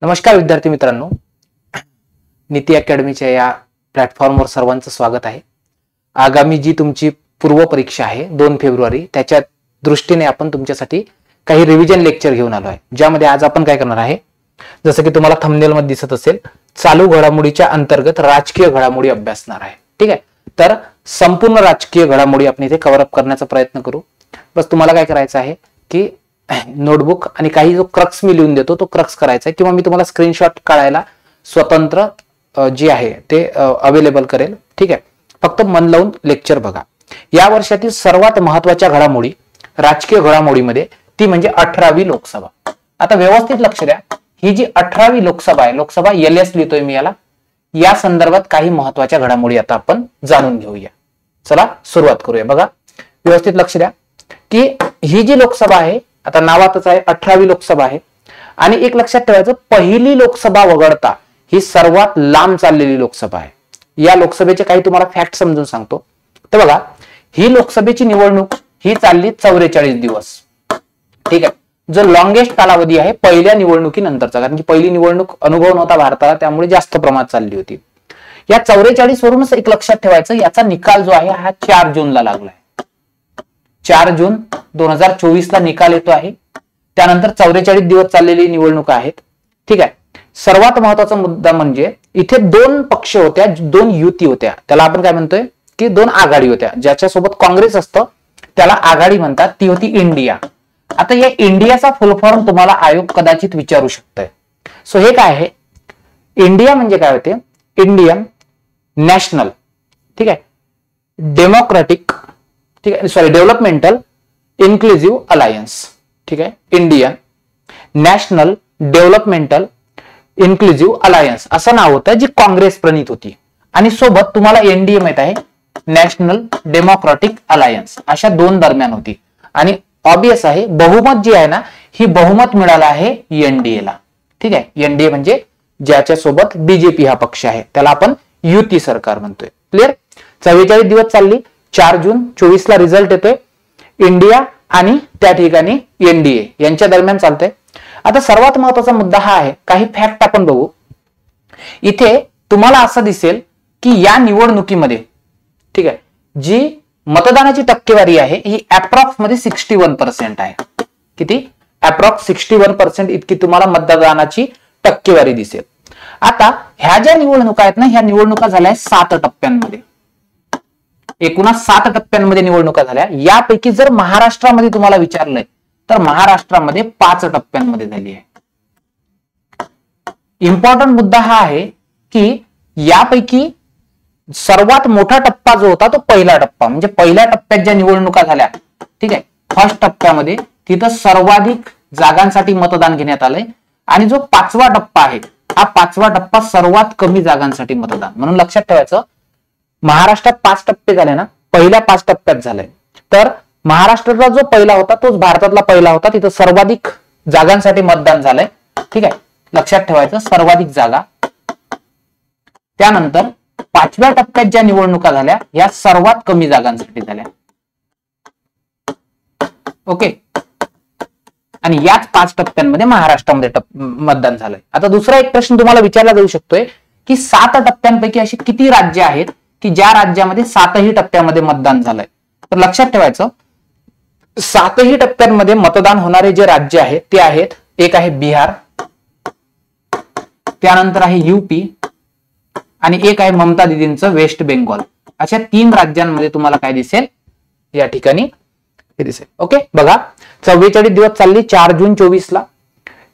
नमस्कार विद्यार्थी मित्रांनो, नीती अकॅडमीच्या या प्लॅटफॉर्मवर सर्वांचं स्वागत आहे। आगामी जी तुमची पूर्व परीक्षा आहे 2 फेब्रुवारी, त्याच्या दृष्टीने आपण तुमच्यासाठी काही रिव्हिजन लेक्चर घेऊन आलो आहे, ज्यामध्ये आज आपण काय करणार आहे, जसं की तुम्हाला थंबनेल मध्ये दिसत असेल, चालू घडामोडीच्या अंतर्गत राजकीय घडामोडी अभ्यासणार आहे। ठीक आहे, तर संपूर्ण राजकीय घडामोडी आपण इथे कव्हर अप करण्याचा प्रयत्न करू। बस तुम्हाला काय करायचं आहे की नोटबुक आणि काही जो क्रक्स मी लिहून देतो तो क्रक्स करायचा आहे, किंवा मी तुम्हाला स्क्रीनशॉट काढायला स्वतंत्र जे आहे ते अवेलेबल करेल। ठीक आहे, फक्त मन लावून लेक्चर बघा। या वर्षातील सर्वात महत्त्वाच्या घडामोडी राजकीय घडामोडीमध्ये ती म्हणजे 18वी लोकसभा। आता व्यवस्थित लक्ष द्या, ही जी 18वी लोकसभा आहे, लोकसभा LS लिहितोय मी याला, या संदर्भात काही महत्त्वाच्या घडामोडी आता आपण जाणून घेऊया। चला सुरुवात करूया। बघा व्यवस्थित लक्ष द्या की ही जी लोकसभा आहे, आता नावातच आहे 18वी लोकसभा आहे, आणि एक लक्षात ठेवायचं, पहिली लोकसभा वगळता ही सर्वात लांब चाललेली लोकसभा आहे। या लोकसभेचे काही तुम्हाला फॅक्ट समजून सांगतो। तर बघा, ही लोकसभेची निवडणूक ही चालली 44 दिवस। ठीक आहे, जो लॉंगेस्ट कालावधी आहे पहिल्या निवडणुकीनंतरचा, कारण की पहिली निवडणूक अनुभव नव्हता भारताला, त्यामुळे जास्त प्रमाणात चालली होती। या 44 वरूनच एक लक्षात ठेवायचं, याचा निकाल जो आहे हा 4 जूनला लागलाय। 4 जून 2024 ला निकाल येतो आहे। त्यानंतर 44 दिवस चाललेली निवडणूक आहेत। ठीक आहे, सर्वात महत्वाचा मुद्दा म्हणजे इथे 2 पक्ष होत्या, 2 युती होत्या, त्याला आपण काय म्हणतोय की 2 आघाडी होत्या। ज्याच्यासोबत काँग्रेस असतं त्याला आघाडी म्हणतात, ती होती इंडिया। आता या इंडियाचा फुल फॉर्म तुम्हाला आयोग कदाचित विचारू शकतोय। सो हे काय आहे, इंडिया म्हणजे काय होते, इंडियन नॅशनल, ठीक आहे, डेमोक्रेटिक, ठीक आहे, सॉरी डेव्हलपमेंटल इन्क्लुसिव्ह अलायन्स। ठीक आहे, Indian national developmental inclusive alliance असं नाव होतं, जी काँग्रेस प्रणित होती, आणि सोबत तुम्हाला NDA माहित आहे, नॅशनल डेमोक्रेटिक अलायन्स, अशा 2 दरम्यान होती। आणि ऑब्वियस आहे, बहुमत जी आहे ना, ही बहुमत मिळालं आहे NDA ला। ठीक आहे, NDA म्हणजे ज्याच्या सोबत BJP हा पक्ष आहे, त्याला आपण युती सरकार म्हणतोय। क्लिअर, 44 दिवस चालली, 4 जून 24 ला रिझल्ट येतोय, इंडिया आणि त्या ठिकाणी NDA यांच्या दरम्यान चालतंय। आता सर्वात महत्वाचा मुद्दा हा आहे, काही फॅक्ट आपण बघू। इथे तुम्हाला असं दिसेल की या निवडणुकीमध्ये, ठीक आहे, जी मतदानाची टक्केवारी आहे ही अप्रॉक्स मध्ये 61% आहे। किती? अप्रॉक्स 61% इतकी तुम्हाला मतदानाची टक्केवारी दिसेल। आता ह्या ज्या निवडणुका आहेत ना, ह्या निवडणुका झाल्या 7 टप्प्यांमध्ये, एकूण 7 टप्प्यांमध्ये निवडणुका झाल्या। यापैकी जर महाराष्ट्रामध्ये तुम्हाला विचारलंय तर महाराष्ट्रामध्ये 5 टप्प्यांमध्ये झाली आहे। इम्पॉर्टंट मुद्दा हा आहे की यापैकी सर्वात मोठा टप्पा जो होता तो पहिला टप्पा, म्हणजे पहिल्या टप्प्यात ज्या निवडणुका झाल्या, ठीक आहे, फर्स्ट टप्प्यामध्ये तिथं सर्वाधिक जागांसाठी मतदान घेण्यात आलंय, आणि जो 5वा टप्पा आहे, हा 5वा टप्पा सर्वात कमी जागांसाठी मतदान। म्हणून लक्षात ठेवायचं, महाराष्ट्रात 5 टप्पे झाले ना, पहिल्या 5 टप्प्यात झालंय, तर महाराष्ट्राचा जो पहिला होता तोच भारतातला पहिला होता, तिथं सर्वाधिक जागांसाठी मतदान झालंय। ठीक आहे, लक्षात ठेवायचं, सर्वाधिक जागा। त्यानंतर 5व्या टप्प्यात ज्या निवडणुका झाल्या या सर्वात कमी जागांसाठी झाल्या। ओके, आणि याच 5 टप्प्यांमध्ये महाराष्ट्रामध्ये मतदान झालंय। आता दुसरा एक प्रश्न तुम्हाला विचारला जाऊ शकतोय की 7 टप्प्यांपैकी अशी किती राज्य आहेत की ज्या राज्यामध्ये 7ही टप्प्यामध्ये मतदान झालंय? तर लक्षात ठेवायचं, 7ही टप्प्यांमध्ये मतदान होणारे जे राज्य आहेत ते आहेत, एक आहे बिहार, त्यानंतर आहे UP, आणि एक आहे ममता दीदींचं वेस्ट बेंगॉल। अशा 3 राज्यांमध्ये तुम्हाला काय दिसेल, या ठिकाणी हे दिसेल। ओके, बघा 44 दिवस चालली, 4 जून 24 ला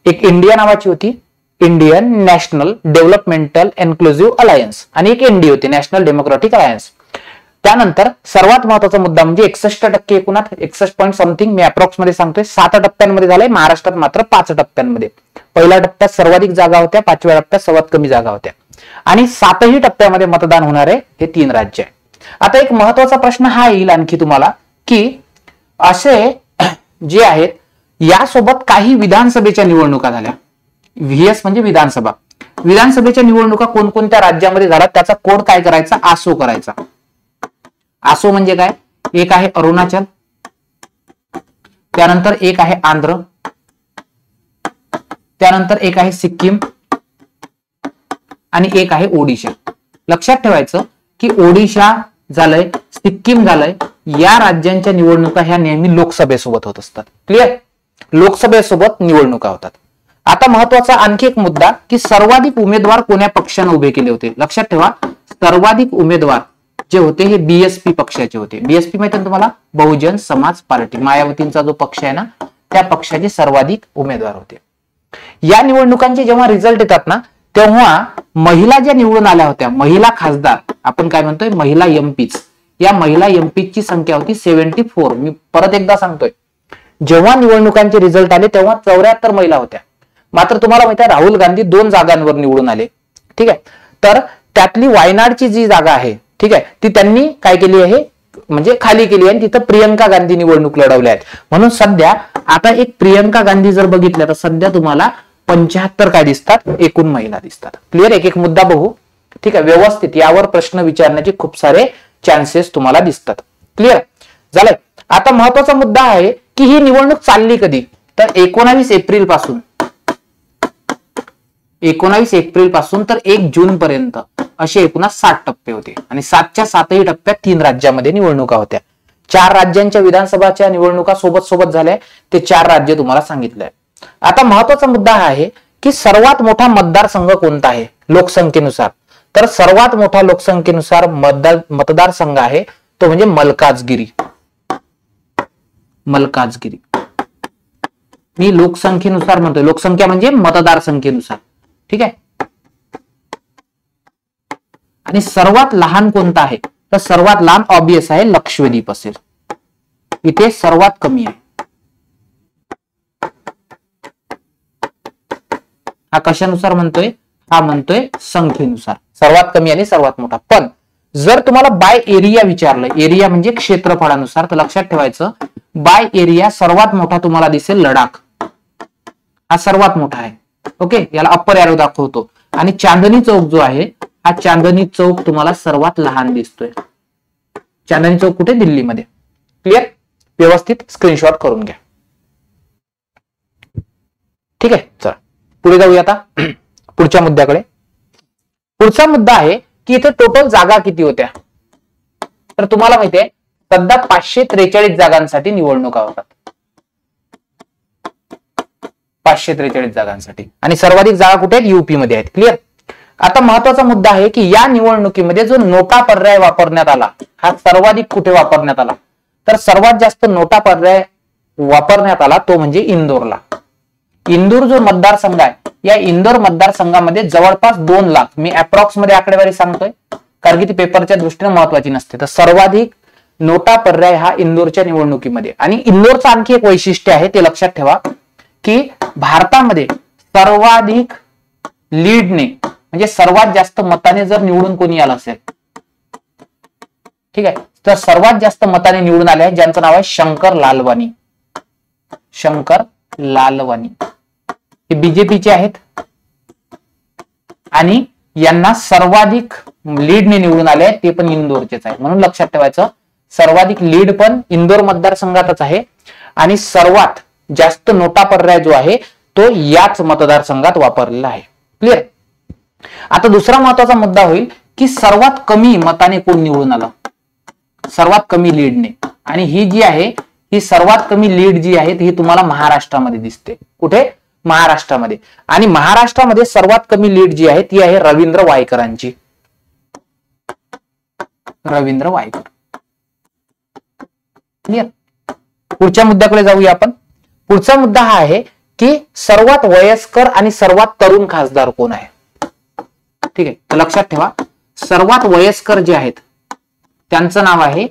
एक इंडिया नावाची होती, Indian national developmental inclusive alliance, आणि एक NDA होती, नॅशनल डेमोक्रेटिक अलायन्स। त्यानंतर सर्वात महत्वाचा मुद्दा म्हणजे 61% एकूणात 61 पॉईंट समथिंग, मी अप्रॉक्स मध्ये सांगतोय, 7 टप्प्यांमध्ये झालंय, महाराष्ट्रात मात्र 5 टप्प्यांमध्ये। पहिल्या टप्प्यात सर्वाधिक जागा होत्या, 5व्या टप्प्यात सर्वात कमी जागा होत्या, आणि 7ही टप्प्यामध्ये मतदान होणारे हे 3 राज्य आहे। आता एक महत्वाचा प्रश्न हा येईल आणखी तुम्हाला की असे जे आहेत यासोबत काही विधानसभेच्या निवडणुका झाल्या, VS म्हणजे विधानसभा, विधानसभेच्या निवडणुका कोणकोणत्या राज्यामध्ये झाल्या त्याचा कोड काय करायचा, आसो करायचा। आसो म्हणजे काय, एक आहे अरुणाचल, त्यानंतर एक आहे आंध्र, त्यानंतर एक आहे सिक्कीम, आणि एक आहे ओडिशा. लक्षात ठेवायचं की ओडिशा झालंय, सिक्कीम झालंय, या राज्यांच्या निवडणुका ह्या नेहमी लोकसभेसोबत होत असतात. क्लिअर? लोकसभेसोबत निवडणुका होतात. आता महत्वाचा आणखी एक मुद्दा की सर्वाधिक उमेदवार कोण्या पक्षाने उभे केले होते. लक्षात ठेवा, सर्वाधिक उमेदवार जे होते हे बीएसपी पक्षाचे होते. बीएसपी माहिती आहे तुम्हाला, बहुजन समाज पार्टी, मायावतींचा जो पक्ष आहे ना, त्या पक्षाचे सर्वाधिक उमेदवार होते. या निवडणुकांचे जेव्हा रिझल्ट येतात ना, तेव्हा महिला ज्या निवडून आल्या होत्या, महिला खासदार, आपण काय म्हणतोय महिला एमपीच, या महिला एमपीची संख्या होती 74. मी परत एकदा सांगतोय, जेव्हा निवडणुकांचे रिझल्ट आले तेव्हा 74 महिला होत्या. मात्र तुम्हाला माहिती आहे राहुल गांधी 2 जागांवर निवडून आले. ठीक आहे, तर त्यातली वायनाडची जी जागा आहे, ठीक आहे, ती त्यांनी काय केली आहे, म्हणजे खाली केली आहे, तिथं प्रियंका गांधी निवडणूक लढवल्या आहेत. म्हणून सध्या आता एक प्रियंका गांधी जर बघितलं तर सध्या तुम्हाला 75 काय दिसतात, एकूण महिला दिसतात. क्लिअर? एक एक मुद्दा बघू. ठीक आहे, व्यवस्थित यावर प्रश्न विचारण्याचे खूप सारे चान्सेस तुम्हाला दिसतात. क्लिअर झालंय? आता महत्वाचा मुद्दा आहे की ही निवडणूक चालली कधी, तर 19 एप्रिल पासून, 19 एप्रिल पासून तर 1 जून पर्यंत असे एकूण 60 टप्पे होते आणि 7च्या 7ही टप्प्यात 3 राज्यांमध्ये निवडणुका होत्या. 4 राज्यांच्या विधानसभाच्या निवडणुका सोबत सोबत झाल्या. ते 4 राज्य तुम्हाला सांगितलंय. आता महत्वाचा मुद्दा हा आहे की सर्वात मोठा मतदारसंघ कोणता आहे लोकसंख्येनुसार, तर सर्वात मोठा लोकसंख्येनुसार मतदारसंघ आहे तो म्हणजे मलकाजगिरी. मलकाजगिरी मी लोकसंख्येनुसार म्हणतोय, लोकसंख्या म्हणजे मतदारसंख्येनुसार. ठीक आहे, आणि सर्वात लहान कोणता आहे, तर सर्वात लहान ऑब्वियस आहे लक्षद्वीप असेल. इथे सर्वात कमी आहे. हा कशानुसार म्हणतोय, हा म्हणतोय संख्येनुसार, सर्वात कमी आणि सर्वात मोठा. पण जर तुम्हाला बाय एरिया विचारलं, एरिया म्हणजे क्षेत्रफळानुसार, तर लक्षात ठेवायचं बाय एरिया सर्वात मोठा तुम्हाला दिसेल लडाख, हा सर्वात मोठा आहे. ओके, याला अप्पर एरो दाखवतो. आणि चांदणी चौक जो आहे, हा चांदणी चौक तुम्हाला सर्वात लहान दिसतोय. चांदणी चौक कुठे, दिल्लीमध्ये. क्लिअर? व्यवस्थित स्क्रीनशॉट करून घ्या. ठीक आहे, चला पुढे जाऊया आता पुढच्या मुद्द्याकडे. पुढचा मुद्दा आहे की इथे टोटल जागा किती होत्या, तर तुम्हाला माहितीये सध्या 543 जागांसाठी निवडणुका होतात. 543 जागांसाठी, आणि सर्वाधिक जागा कुठे आहेत, युपी मध्ये आहेत. क्लिअर? आता महत्वाचा मुद्दा आहे की या निवडणुकीमध्ये जो नोटा पर्याय वापरण्यात आला, हा सर्वाधिक कुठे वापरण्यात आला, तर सर्वात जास्त नोटा पर्याय वापरण्यात आला तो म्हणजे इंदोरला. इंदूर जो मतदारसंघ आहे, या इंदोर मतदारसंघामध्ये जवळपास 2 लाख, मी अप्रॉक्स मध्ये आकडेवारी सांगतोय कारण की ती पेपरच्या दृष्टीने महत्वाची नसते, तर सर्वाधिक नोटा पर्याय हा इंदोरच्या निवडणुकीमध्ये. आणि इंदोरचं आणखी एक वैशिष्ट्य आहे, ते लक्षात ठेवा की भारतामध्ये सर्वाधिक लीडने, म्हणजे सर्वात जास्त मताने जर निवडून कोणी आलं असेल, ठीक आहे, तर सर्वात जास्त मताने निवडून आले आहे ज्यांचं नाव आहे शंकर लालवानी. शंकर लालवानी हे बीजेपीचे आहेत आणि यांना सर्वाधिक लीडने निवडून आले आहेत, ते पण इंदोरचेच आहे. म्हणून लक्षात ठेवायचं सर्वाधिक लीड पण इंदोर मतदारसंघातच आहे आणि सर्वात जास्त नोटा पर्याय जो आहे तो याच मतदारसंघात वापरलेला आहे. क्लिअर? आता दुसरा महत्वाचा मुद्दा होईल की सर्वात कमी मताने कोण निवडून आलं, सर्वात कमी लीडने. आणि ही जी आहे, ही सर्वात कमी लीड जी आहे ही तुम्हाला महाराष्ट्रामध्ये दिसते. कुठे? महाराष्ट्रामध्ये. आणि महाराष्ट्रामध्ये सर्वात कमी लीड जी आहे ती आहे रवींद्र वायकरांची. रवींद्र वायकर. क्लिअर? पुढच्या मुद्द्याकडे जाऊया आपण. पुढचा मुद्दा हा आहे की सर्वात वयस्कर आणि सर्वात तरुण खासदार कोण आहे. ठीक आहे, तर लक्षात ठेवा सर्वात वयस्कर जे आहेत त्यांचं नाव आहे,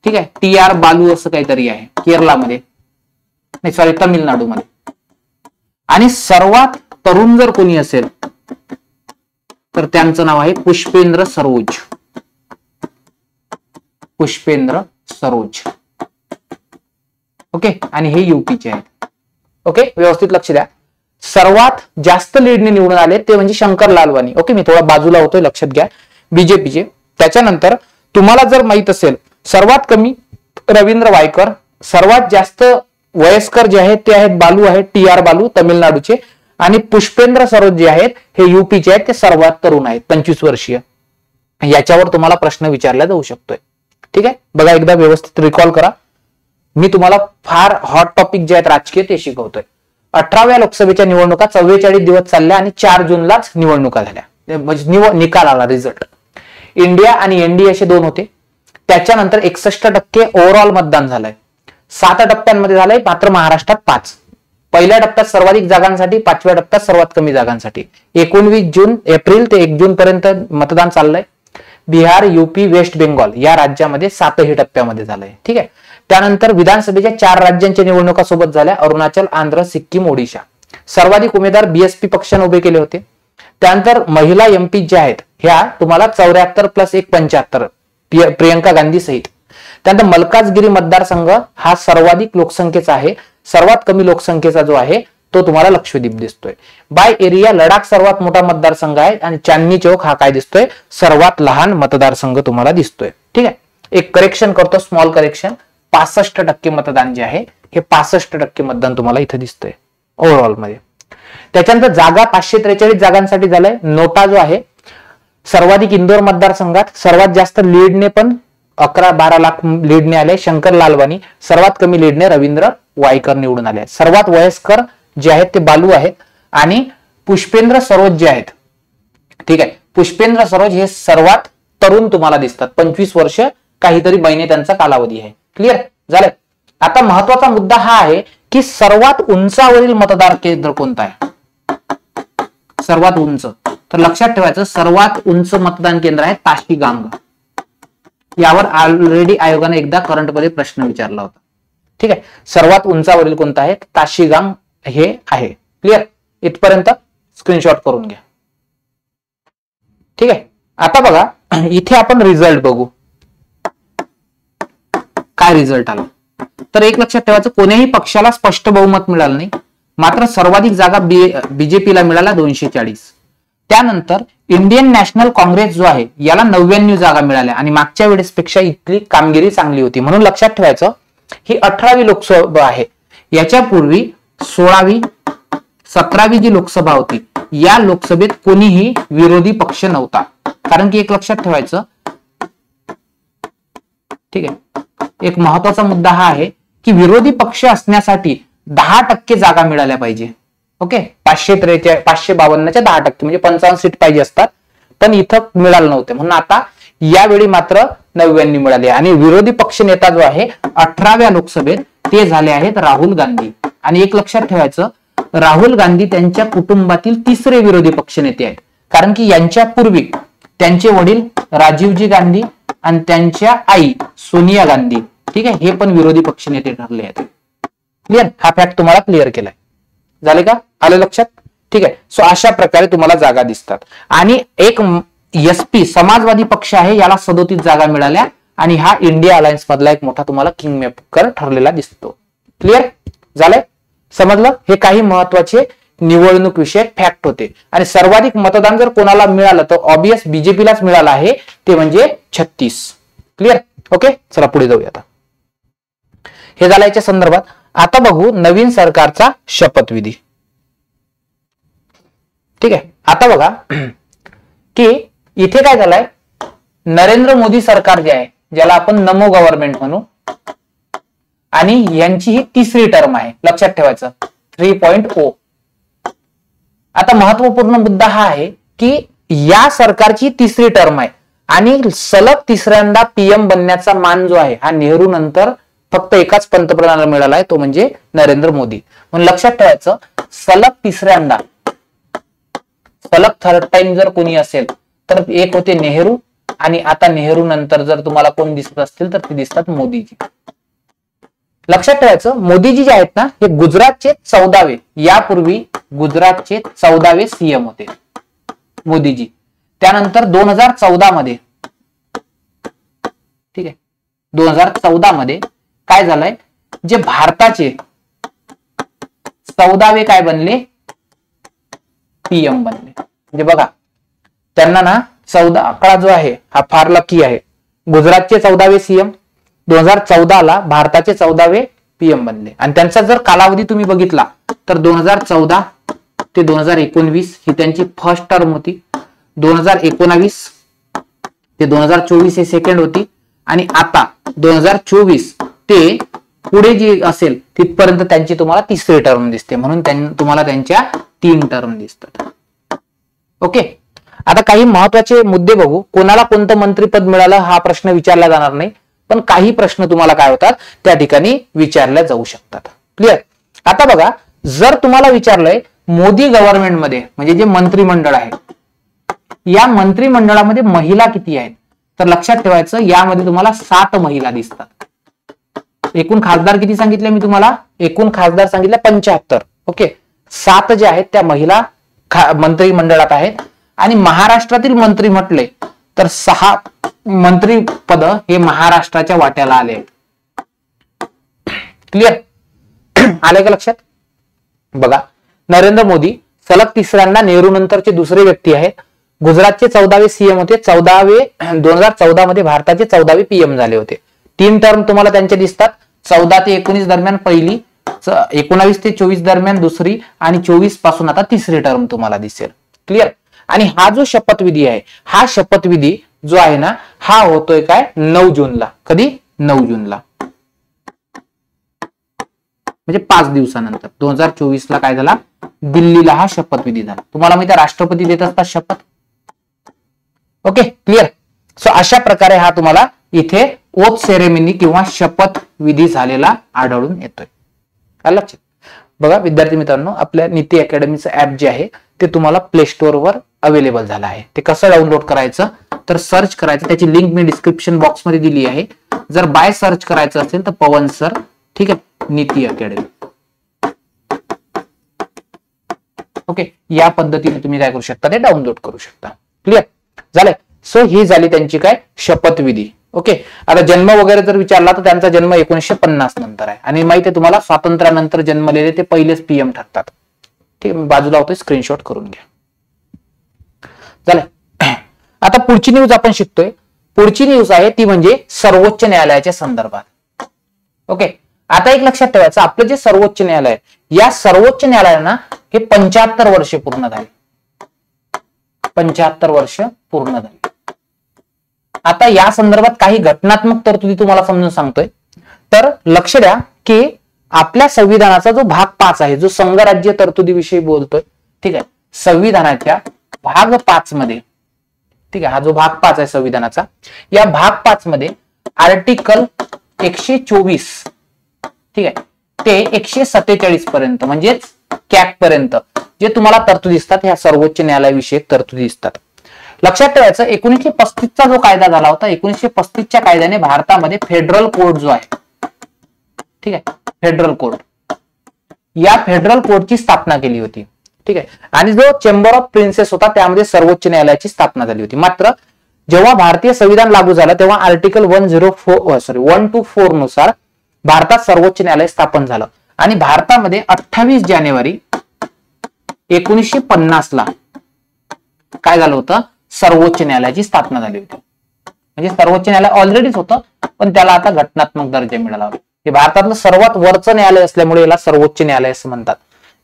ठीक आहे, TR बालू असं काहीतरी आहे, केरळमध्ये, नाही सॉरी तमिळनाडूमध्ये. आणि सर्वात तरुण जर कोणी असेल तर त्यांचं नाव आहे पुष्पेंद्र सरोज. पुष्पेंद्र सरोज. ओके, आणि हे यूपीचे आहेत. ओके, व्यवस्थित लक्ष द्या. सर्वात जास्त लीडने निवडून आले ते म्हणजे शंकर लालवानी. ओके, मी थोडा बाजूला होतोय, लक्षात घ्या, बीजेपीचे. त्याच्यानंतर तुम्हाला जर माहित असेल सर्वात कमी रवींद्र वायकर, सर्वात जास्त वयस्कर जे आहेत ते आहेत बालू आहेत, TR बालू तमिळनाडूचे, आणि पुष्पेंद्र सरोज जे आहेत हे युपीचे आहेत, ते सर्वात तरुण आहेत, 25 वर्षीय. याच्यावर तुम्हाला प्रश्न विचारला जाऊ शकतोय. ठीक आहे, बघा एकदा व्यवस्थित रिकॉल करा. मी तुम्हाला फार हॉट टॉपिक जे आहेत राजकीय ते शिकवतोय. 18व्या लोकसभेच्या निवडणुका 44 दिवस चालल्या आणि 4 जूनलाच निवडणुका झाल्या, म्हणजे निकाल आला, रिझल्ट. इंडिया आणि एनडीए असे दोन होते. त्याच्यानंतर 61% ओव्हरऑल मतदान झालंय. 7 टप्प्यांमध्ये झालंय, मात्र महाराष्ट्रात 5. पहिल्या टप्प्यात सर्वाधिक जागांसाठी, 5व्या टप्प्यात सर्वात कमी जागांसाठी. 19 एप्रिल ते 1 जून पर्यंत मतदान चाललंय. बिहार, यूपी, वेस्ट बेंगॉल या राज्यामध्ये 7ही टप्प्यामध्ये झालंय. ठीक आहे. त्यानंतर विधानसभेच्या 4 राज्यांच्या निवडणुका सोबत झाल्या, अरुणाचल, आंध्र, सिक्कीम, ओडिशा. सर्वाधिक उमेदवार बीएसपी पक्षाने उभे केले होते. त्यानंतर महिला एमपी ज्या आहेत ह्या तुम्हाला 74 + 1 75 प्रियंका गांधी सहित. त्यानंतर मलकाजगिरी मतदारसंघ हा सर्वाधिक लोकसंख्येचा आहे. सर्वात कमी लोकसंख्येचा जो आहे तो तुम्हाला लक्षद्वीप दिसतोय. बाय एरिया लडाख सर्वात मोठा मतदारसंघ आहे आणि चांदनी चौक हा काय दिसतोय, सर्वात लहान मतदारसंघ तुम्हाला दिसतोय. ठीक आहे. एक करेक्शन करतो, स्मॉल करेक्शन. 65% मतदान जे आहे हे 65% मतदान तुम्हाला इथे दिसतंय ओव्हरऑल मध्ये. त्याच्यानंतर जागा 543 जागांसाठी झालंय. नोटा जो आहे सर्वाधिक इंदोर मतदारसंघात, सर्वात जास्त लीडने पण 11-12 लाख लीडने आले शंकर लालवानी. सर्वात कमी लीडने रवींद्र वायकर निवडून आले. सर्वात वयस्कर जे आहेत ते बालू आहेत आणि पुष्पेंद्र सरोज जे आहेत. ठीक आहे, पुष्पेंद्र सरोज हे सर्वात तरुण तुम्हाला दिसतात, 25 वर्ष काहीतरी महिने त्यांचा कालावधी आहे. क्लिअर झालंय. आता महत्वाचा मुद्दा हा आहे की सर्वात उंचावरील मतदार केंद्र कोणतं आहे, सर्वात उंच. तर लक्षात ठेवायचं सर्वात उंच मतदान केंद्र आहे ताशीगांग. यावर ऑलरेडी आयोगाने एकदा करंटमध्ये प्रश्न विचारला होता. ठीक आहे, सर्वात उंचावरील कोणतं आहे, ताशीगांग हे आहे. क्लिअर, इथपर्यंत स्क्रीनशॉट करून घ्या. ठीक आहे. आता बघा इथे आपण रिझल्ट बघू, काय रिझल्ट आला. तर एक लक्षात ठेवायचं, कोणत्याही पक्षाला स्पष्ट बहुमत मिळालं नाही, मात्र सर्वाधिक जागा बीजेपीला मिळाला 240. त्यानंतर इंडियन नॅशनल काँग्रेस जो आहे याला 99 जागा मिळाल्या आणि मागच्या वेळेसपेक्षा इथली कामगिरी चांगली होती. म्हणून लक्षात ठेवायचं ही 18वी लोकसभा आहे. याच्यापूर्वी 16वी 17वी जी लोकसभा होती या लोकसभेत कोणीही विरोधी पक्ष नव्हता. कारण की एक लक्षात ठेवायचं, ठीक आहे, एक महत्वाचा मुद्दा हा आहे की विरोधी पक्ष असण्यासाठी 10% जागा मिळाल्या पाहिजे. ओके, 552च्या 10% म्हणजे 55 सीट पाहिजे असतात, पण इथं मिळालं नव्हते. म्हणून आता यावेळी मात्र 99 मिळाले. आणि विरोधी पक्ष नेता जो आहे 18व्या लोकसभेत ते झाले आहेत राहुल गांधी. आणि एक लक्षात ठेवायचं, राहुल गांधी त्यांच्या कुटुंबातील 3रे विरोधी पक्ष नेते आहेत. कारण की यांच्या पूर्वी त्यांचे वडील राजीवजी गांधी आणि त्यांच्या आई सोनिया गांधी, ठीक आहे, हे पण विरोधी पक्ष नेते ठरले आहेत. क्लिअर, हा फॅक्ट तुम्हाला क्लिअर केलाय. झाले का, आलं लक्षात. ठीक आहे. सो अशा प्रकारे तुम्हाला जागा दिसतात. आणि एक एसपी समाजवादी पक्ष आहे, याला 37 जागा मिळाल्या आणि हा इंडिया अलायन्स मधला एक मोठा तुम्हाला किंग मेकर ठरलेला दिसतो. क्लिअर झालंय, समजलं. हे काही महत्वाचे निवडणूक विषयक फॅक्ट होते. आणि सर्वाधिक मतदान जर कोणाला मिळालं तर ऑब्वियस बीजेपीलाच मिळालं आहे, ते म्हणजे 36. क्लिअर. ओके, चला पुढे जाऊया. आता हे झालं याच्या संदर्भात. आता बघू नवीन सरकारचा शपथविधी. ठीक आहे. आता बघा की इथे काय झालंय, नरेंद्र मोदी सरकार जे आहे, ज्याला आपण नमो गव्हर्नमेंट म्हणू, आणि यांची ही 3री टर्म आहे. लक्षात ठेवायचं 3.0. आता महत्वपूर्ण मुद्दा हा आहे की या सरकारची 3री टर्म आहे आणि सलग 3ऱ्यांदा पीएम बनण्याचा मान जो आहे हा नेहरू नंतर फक्त एकाच पंतप्रधानाला मिळाला आहे, तो म्हणजे नरेंद्र मोदी. म्हणून लक्षात ठेवायचं, सलग 3ऱ्यांदा, सलग 3rd टाइम जर कोणी असेल तर एक होते नेहरू, आणि आता नेहरू नंतर जर तुम्हाला कोण दिसत असतील तर ते दिसतात मोदीजी. लक्षात ठेवायचं, मोदीजी जे आहेत ना हे गुजरातचे 14वे, यापूर्वी गुजरातचे 14वे सीएम होते मोदीजी. त्यानंतर 2014 मध्ये, ठीक आहे, 2014 मध्ये काय झालंय, जे भारताचे 14वे काय बनले, पीएम बनले. म्हणजे बघा त्यांना ना 14 आकडा जो आहे हा फार लकी आहे. गुजरातचे 14वे सीएम, 2014 ला भारताचे 14वे पीएम बनले. आणि त्यांचा जर कालावधी तुम्ही बघितला तर 2014, ते 2019 ही त्यांची फर्स्ट टर्म होती. 2019 ते 2024 हे सेकंड होती. आणि आता 2024 ते पुढे जी असेल तिथपर्यंत त्यांची तुम्हाला तिसरी टर्म दिसते. म्हणून तुम्हाला त्यांच्या 3 टर्म दिसतात. ओके, आता काही महत्वाचे मुद्दे बघू. कोणाला कोणतं मंत्रीपद मिळालं हा प्रश्न विचारला जाणार नाही, पण काही प्रश्न तुम्हाला काय होतात त्या ठिकाणी विचारले जाऊ शकतात. क्लिअर. आता बघा, जर तुम्हाला विचारलंय मोदी गव्हर्नमेंटमध्ये म्हणजे जे मंत्रिमंडळ आहे, या मंत्रिमंडळामध्ये महिला किती आहेत, तर लक्षात ठेवायचं यामध्ये तुम्हाला 7 महिला दिसतात. एकूण खासदार किती सांगितले मी तुम्हाला, एकूण खासदार सांगितले 75. ओके, 7 जे आहेत त्या महिला मंत्रिमंडळात आहेत. आणि महाराष्ट्रातील मंत्री म्हटले तर 6 मंत्रीपद हे महाराष्ट्राच्या वाट्याला आले आहेत. क्लिअर आले का लक्षात. बघा, नरेंद्र मोदी सलग तिसऱ्यांदा नेहरू नंतरचे दुसरे व्यक्ती आहेत. गुजरातचे 14वे सीएम होते. 2014 मध्ये भारताचे 14वे पीएम झाले होते. 3 टर्म तुम्हाला त्यांचे दिसतात. 14 ते 19 दरम्यान पहिली, 19 ते 24 दरम्यान दुसरी आणि 24 पासून आता तिसरी टर्म तुम्हाला दिसेल. क्लिअर. आणि हा जो शपथविधी आहे, हा शपथविधी जो आहे ना, हा होतोय काय 9 जूनला. कधी 9 जूनला म्हणजे 5 दिवसानंतर 2024 ला काय झाला, दिल्लीला हा शपथविधी झाला. तुम्हाला माहिती आहे राष्ट्रपती देत असतात शपथ. Okay, clear. सो अशा प्रकारे हा तुम्हाला इथे ओथ सेरेमनी किंवा शपथ विधी झालेला आढळून येतोय. काय लक्षात. बघा विद्यार्थी मित्रांनो, आपल्या नीती अकॅडमीचं ऍप जे आहे ते तुम्हाला प्ले स्टोअर वर अवेलेबल झालं आहे. ते कसं डाउनलोड करायचं तर सर्च करायचं, त्याची लिंक मी डिस्क्रिप्शन बॉक्स मध्ये दिली आहे. जर बाय सर्च करायचं असेल तर पवन सर, ठीक आहे, नीती अकॅडमी. ओके, या पद्धतीने तुम्ही काय करू शकता, ते डाउनलोड करू शकता. क्लिअर झालंय. सो ही झाली त्यांची काय शपथविधी. ओके, आता जन्म वगैरे जर विचारला तर त्यांचा जन्म 1950 नंतर आहे. आणि माहिती आहे तुम्हाला स्वातंत्र्यानंतर जन्मलेले ते पहिलेच पीएम ठरतात. ठीक आहे, मी बाजूला होतोय, स्क्रीनशॉट करून घ्या. झालंय. आता पुढची न्यूज आपण शिकतोय. पुढची न्यूज आहे ती म्हणजे सर्वोच्च न्यायालयाच्या संदर्भात. ओके, आता एक लक्षात ठेवायचं, आपलं जे सर्वोच्च न्यायालय आहे, या सर्वोच्च न्यायालयाला हे 75 वर्ष पूर्ण झाले. 75 वर्ष पूर्ण झाली. आता या संदर्भात काही घटनात्मक तरतुदी तुम्हाला समजून सांगतोय. तर लक्ष द्या की आपल्या संविधानाचा जो भाग 5 आहे, जो संघराज्य तरतुदीविषयी बोलतोय, ठीक आहे, संविधानाच्या भाग 5 मध्ये, ठीक आहे, हा जो भाग 5 आहे संविधानाचा, या भाग 5 मध्ये आर्टिकल 124, ठीक आहे, ते 147 पर्यंत म्हणजेच कॅप पर्यंत जे तुम्हाला तरतुदी दिसतात ह्या सर्वोच्च न्यायालयाविषयक तरतुदी दिसतात. लक्षात ठेवायचं 1935 चा जो कायदा झाला होता, 1935 च्या कायद्याने भारतामध्ये फेडरल कोर्ट जो आहे, ठीक आहे, फेडरल कोर्ट, या फेडरल कोर्टची स्थापना केली होती. ठीक आहे, आणि जो चेंबर ऑफ प्रिन्सेस होता त्यामध्ये सर्वोच्च न्यायालयाची स्थापना झाली होती. मात्र जेव्हा भारतीय संविधान लागू झालं तेव्हा आर्टिकल 124 नुसार भारतात सर्वोच्च न्यायालय स्थापन झालं. आणि भारतामध्ये 28 जानेवारी 1950 ला काय झालं होतं, सर्वोच्च न्यायालयाची स्थापना झाली होती. म्हणजे सर्वोच्च न्यायालय ऑलरेडीच होतं, पण त्याला आता घटनात्मक दर्जा मिळाला होता. हे भारतातलं सर्वात वरचं न्यायालय असल्यामुळे याला सर्वोच्च न्यायालय असं म्हणतात.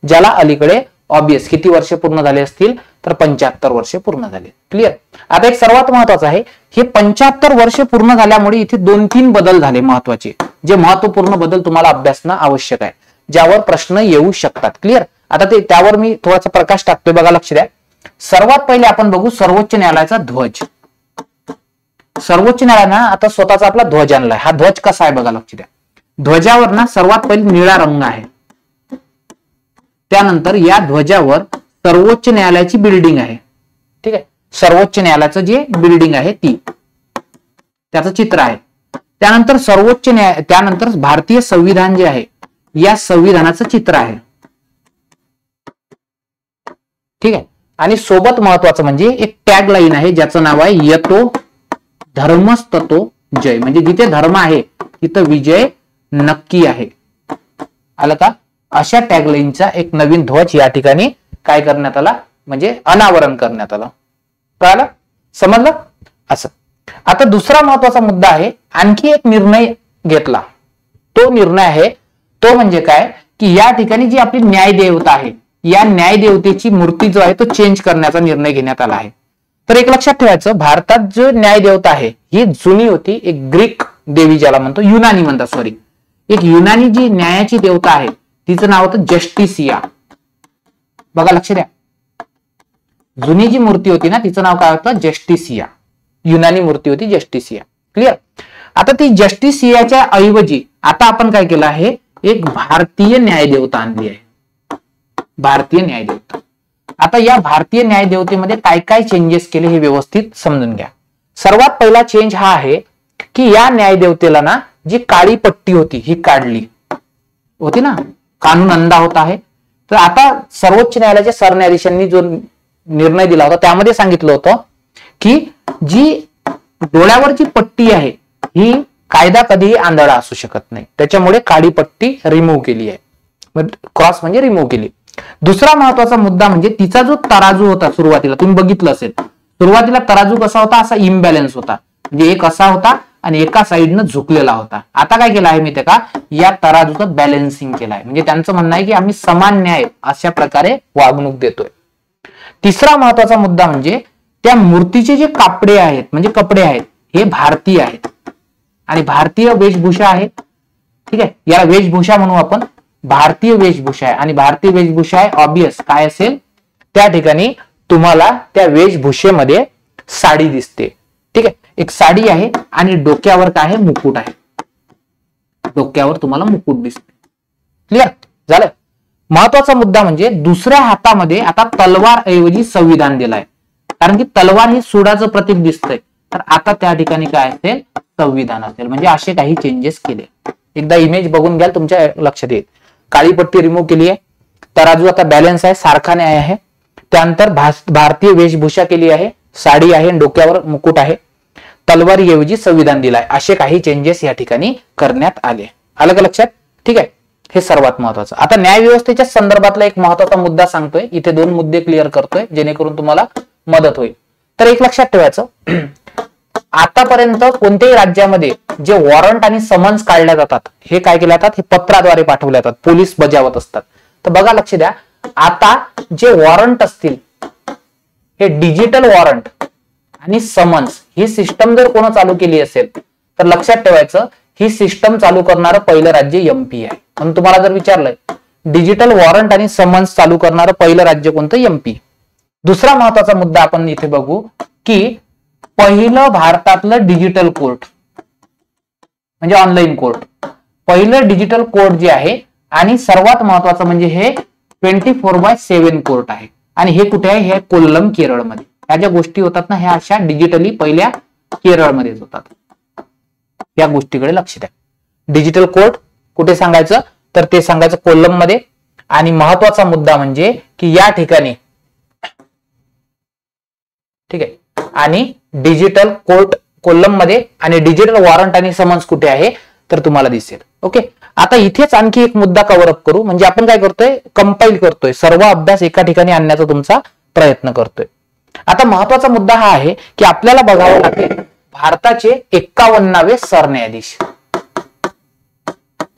ज्याला अलीकडे ऑब्वियस किती वर्ष पूर्ण झाले असतील तर 75 वर्ष पूर्ण झाले. क्लिअर. आता एक सर्वात महत्वाचं आहे, हे 75 वर्ष पूर्ण झाल्यामुळे इथे 2-3 बदल झाले महत्वाचे, जे महत्वपूर्ण बदल तुम्हाला अभ्यासणं आवश्यक आहे, ज्यावर प्रश्न येऊ शकतात. क्लिअर. आता ते त्यावर मी थोडासा प्रकाश टाकतोय, बघा लक्ष द्या. सर्वात पहिले आपण बघू सर्वोच्च न्यायालयाचा ध्वज. सर्वोच्च न्यायालयानं आता स्वतःचा आपला ध्वज आणलाय. हा ध्वज कसा आहे बघा लक्ष द्या. ध्वजावर ना सर्वात पहिले निळा रंग आहे. त्यानंतर या ध्वजावर सर्वोच्च न्यायालयाची बिल्डिंग आहे. ठीक आहे, सर्वोच्च न्यायालयाचं जे बिल्डिंग आहे ती, त्याचं चित्र आहे. त्यानंतर त्यानंतर भारतीय संविधान जे आहे या संविधानाचं चित्र आहे. ठीक आहे, आणि सोबत महत्वाचं म्हणजे एक टॅग लाईन आहे ज्याचं नाव आहे यतो धर्मस्ततो जय. म्हणजे जिथे धर्म आहे तिथं विजय नक्की आहे. आलं का. अशा टॅगलाईनचा एक नवीन ध्वज या ठिकाणी काय करण्यात आला, म्हणजे अनावरण करण्यात आलं. कळालं, समजलं. असं आता दुसरा महत्वाचा मुद्दा आहे, आणखी एक निर्णय घेतला. तो निर्णय आहे तो म्हणजे काय की या ठिकाणी जी आपली न्याय देवता आहे या न्यायदेवतेची मूर्ती जो आहे तो चेंज करण्याचा निर्णय घेण्यात आला आहे. तर एक लक्षात ठेवायचं, भारतात जो न्यायदेवता आहे ही जुनी होती, एक ग्रीक देवी ज्याला म्हणतो, युनानी म्हणतात सॉरी, एक युनानी जी न्यायाची देवता आहे तिचं नाव होतं जस्टिसिया. बघा लक्ष द्या, जुनी जी मूर्ती होती ना तिचं नाव काय होतं, जस्टिसिया. युनानी मूर्ती होती जस्टिसिया. क्लिअर. आता ती जस्टिसियाच्या ऐवजी आता आपण काय केलं आहे, एक भारतीय न्यायदेवता आणली आहे. भारतीय न्यायदेवता. आता या भारतीय न्यायदेवतेमध्ये काय काय चेंजेस केले हे व्यवस्थित समजून घ्या. सर्वात पहिला चेंज हा आहे की या न्यायदेवतेला ना जी काळी पट्टी होती ही काढली होती ना, कानून अंधा होता आहे. तर आता सर्वोच्च न्यायालयाच्या सरन्यायाधीशांनी जो निर्णय दिला होता त्यामध्ये सांगितलं होतं की जी डोळ्यावरची पट्टी आहे ही कायदा कधीही आंधळा असू शकत नाही, त्याच्यामुळे काळी पट्टी रिमूव्ह केली आहे. क्रॉस म्हणजे रिमूव्ह केली. दुसरा महत्वाचा मुद्दा म्हणजे तिचा जो तराजू होता सुरुवातीला तुम्ही बघितलं असेल, सुरुवातीला तराजू कसा होता, असा इम्बॅलन्स होता, म्हणजे एक असा होता आणि एका साईडनं झुकलेला होता. आता काय केलं आहे मी का, या तराजूचं बॅलन्सिंग केलं आहे. म्हणजे त्यांचं म्हणणं आहे की आम्ही समान न्याय अशा प्रकारे वागणूक देतोय. तिसरा महत्वाचा मुद्दा म्हणजे त्या मूर्तीचे जे कापडे आहेत म्हणजे कपडे आहेत हे भारतीय आहेत आणि भारतीय वेशभूषा आहे. ठीक आहे, याला वेशभूषा म्हणू आपण. भारतीय वेशभूषा आहे आणि भारतीय वेशभूषा आहे ऑब्वियस काय असेल, त्या ठिकाणी तुम्हाला त्या वेशभूषेमध्ये साडी दिसते. ठीक आहे, एक साडी आहे आणि डोक्यावर काय आहे, मुकुट आहे. डोक्यावर तुम्हाला मुकुट दिसते. क्लिअर झालं. महत्वाचा मुद्दा म्हणजे दुसऱ्या हातामध्ये आता तलवार ऐवजी संविधान दिलाय, कारण की तलवार ही सुडाचं प्रतीक दिसतंय, तर आता त्या ठिकाणी काय असेल, संविधान असेल. म्हणजे असे काही चेंजेस केले. एकदा इमेज बघून घ्याल तुमच्या लक्षात येईल. काळी पट्टी रिमूव्ह केली आहे, तराजू आता बॅलन्स आहे, सारखा न्याय आहे. त्यानंतर भारतीय वेशभूषा केली आहे, साडी आहे, डोक्यावर मुकुट आहे, तलवारी ऐवजी संविधान दिलाय. असे काही चेंजेस या ठिकाणी करण्यात आले. आलं का लक्षात? ठीक आहे, हे सर्वात महत्वाचं. आता न्याय व्यवस्थेच्या संदर्भातला एक महत्वाचा मुद्दा सांगतोय. इथे 2 मुद्दे क्लिअर करतोय जेणेकरून तुम्हाला मदत होईल. तर एक लक्षात ठेवायचं, आतापर्यंत कोणत्याही राज्यामध्ये जे वॉरंट आणि समन्स काढल्या जातात हे काय केले जातात, हे पत्राद्वारे पाठवले जातात, पोलीस बजावत असतात. तर बघा लक्ष द्या, आता जे वॉरंट असतील हे डिजिटल वॉरंट आणि समन्स ही सिस्टम जर कोण चालू केली असेल तर लक्षात ठेवायचं, ही सिस्टम चालू करणारं पहिलं राज्य एमपी आहे. म्हणून तुम्हाला जर विचारलंय डिजिटल वॉरंट आणि समन्स चालू करणारं पहिलं राज्य कोणतं, एमपी. दुसरा महत्वाचा मुद्दा आपण इथे बघू की पहिलं भारतातलं डिजिटल कोर्ट म्हणजे ऑनलाईन कोर्ट, पहिलं डिजिटल कोर्ट जे आहे आणि सर्वात महत्वाचं म्हणजे हे 24/7 कोर्ट आहे. आणि हे कुठे आहे, हे कोल्लम केरळमध्ये. ह्या ज्या गोष्टी होतात ना ह्या अशा डिजिटली पहिल्या केरळमध्येच होतात. या गोष्टीकडे लक्ष द्या. डिजिटल कोर्ट कुठे सांगायचं, तर ते सांगायचं कोल्लम मध्ये. आणि महत्वाचा मुद्दा म्हणजे की या ठिकाणी ठीक आहे, आणि डिजिटल कोर्ट कोल्लम मध्ये आणि डिजिटल वॉरंट आणि समन्स कुठे आहे तर तुम्हाला दिसेल. ओके, आता इथेच आणखी एक मुद्दा कव्हर अप करू. म्हणजे आपण काय करतोय, कंपाईल करतोय, सर्व अभ्यास एका ठिकाणी आणण्याचा तुमचा प्रयत्न करतोय. आता महत्वाचा मुद्दा हा आहे की आपल्याला बघावं लागेल भारताचे 51वे सरन्यायाधीश,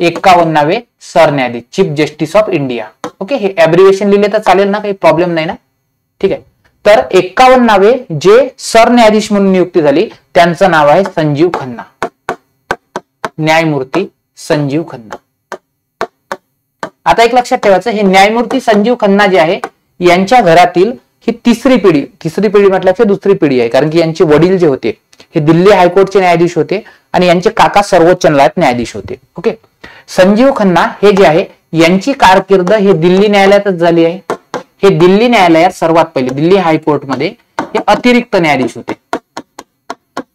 51वे सरन्यायाधीश, chief justice of India. Okay, हे ऍब्रिव्हिएशन लिहिले तर चालेल ना, काही प्रॉब्लेम नाही ना. ठीक आहे, तर 51वे जे सरन्यायाधीश म्हणून नियुक्ती झाली त्यांचं नाव आहे संजीव खन्ना, न्यायमूर्ती संजीव खन्ना. आता एक लक्षात ठेवायचं, हे न्यायमूर्ती संजीव खन्ना जे आहे यांच्या घरातील ही तिसरी पिढी म्हटल्यापेक्षा दुसरी पिढी आहे, कारण की यांचे वडील जे होते हे दिल्ली हायकोर्टचे न्यायाधीश होते आणि यांचे काका सर्वोच्च न्यायालयात न्यायाधीश होते. ओके, संजीव खन्ना हे जे आहे यांची कारकीर्द हे दिल्ली न्यायालयातच झाली आहे. हे दिल्ली न्यायालयात सर्वात पहिले दिल्ली हायकोर्टमध्ये हे अतिरिक्त न्यायाधीश होते.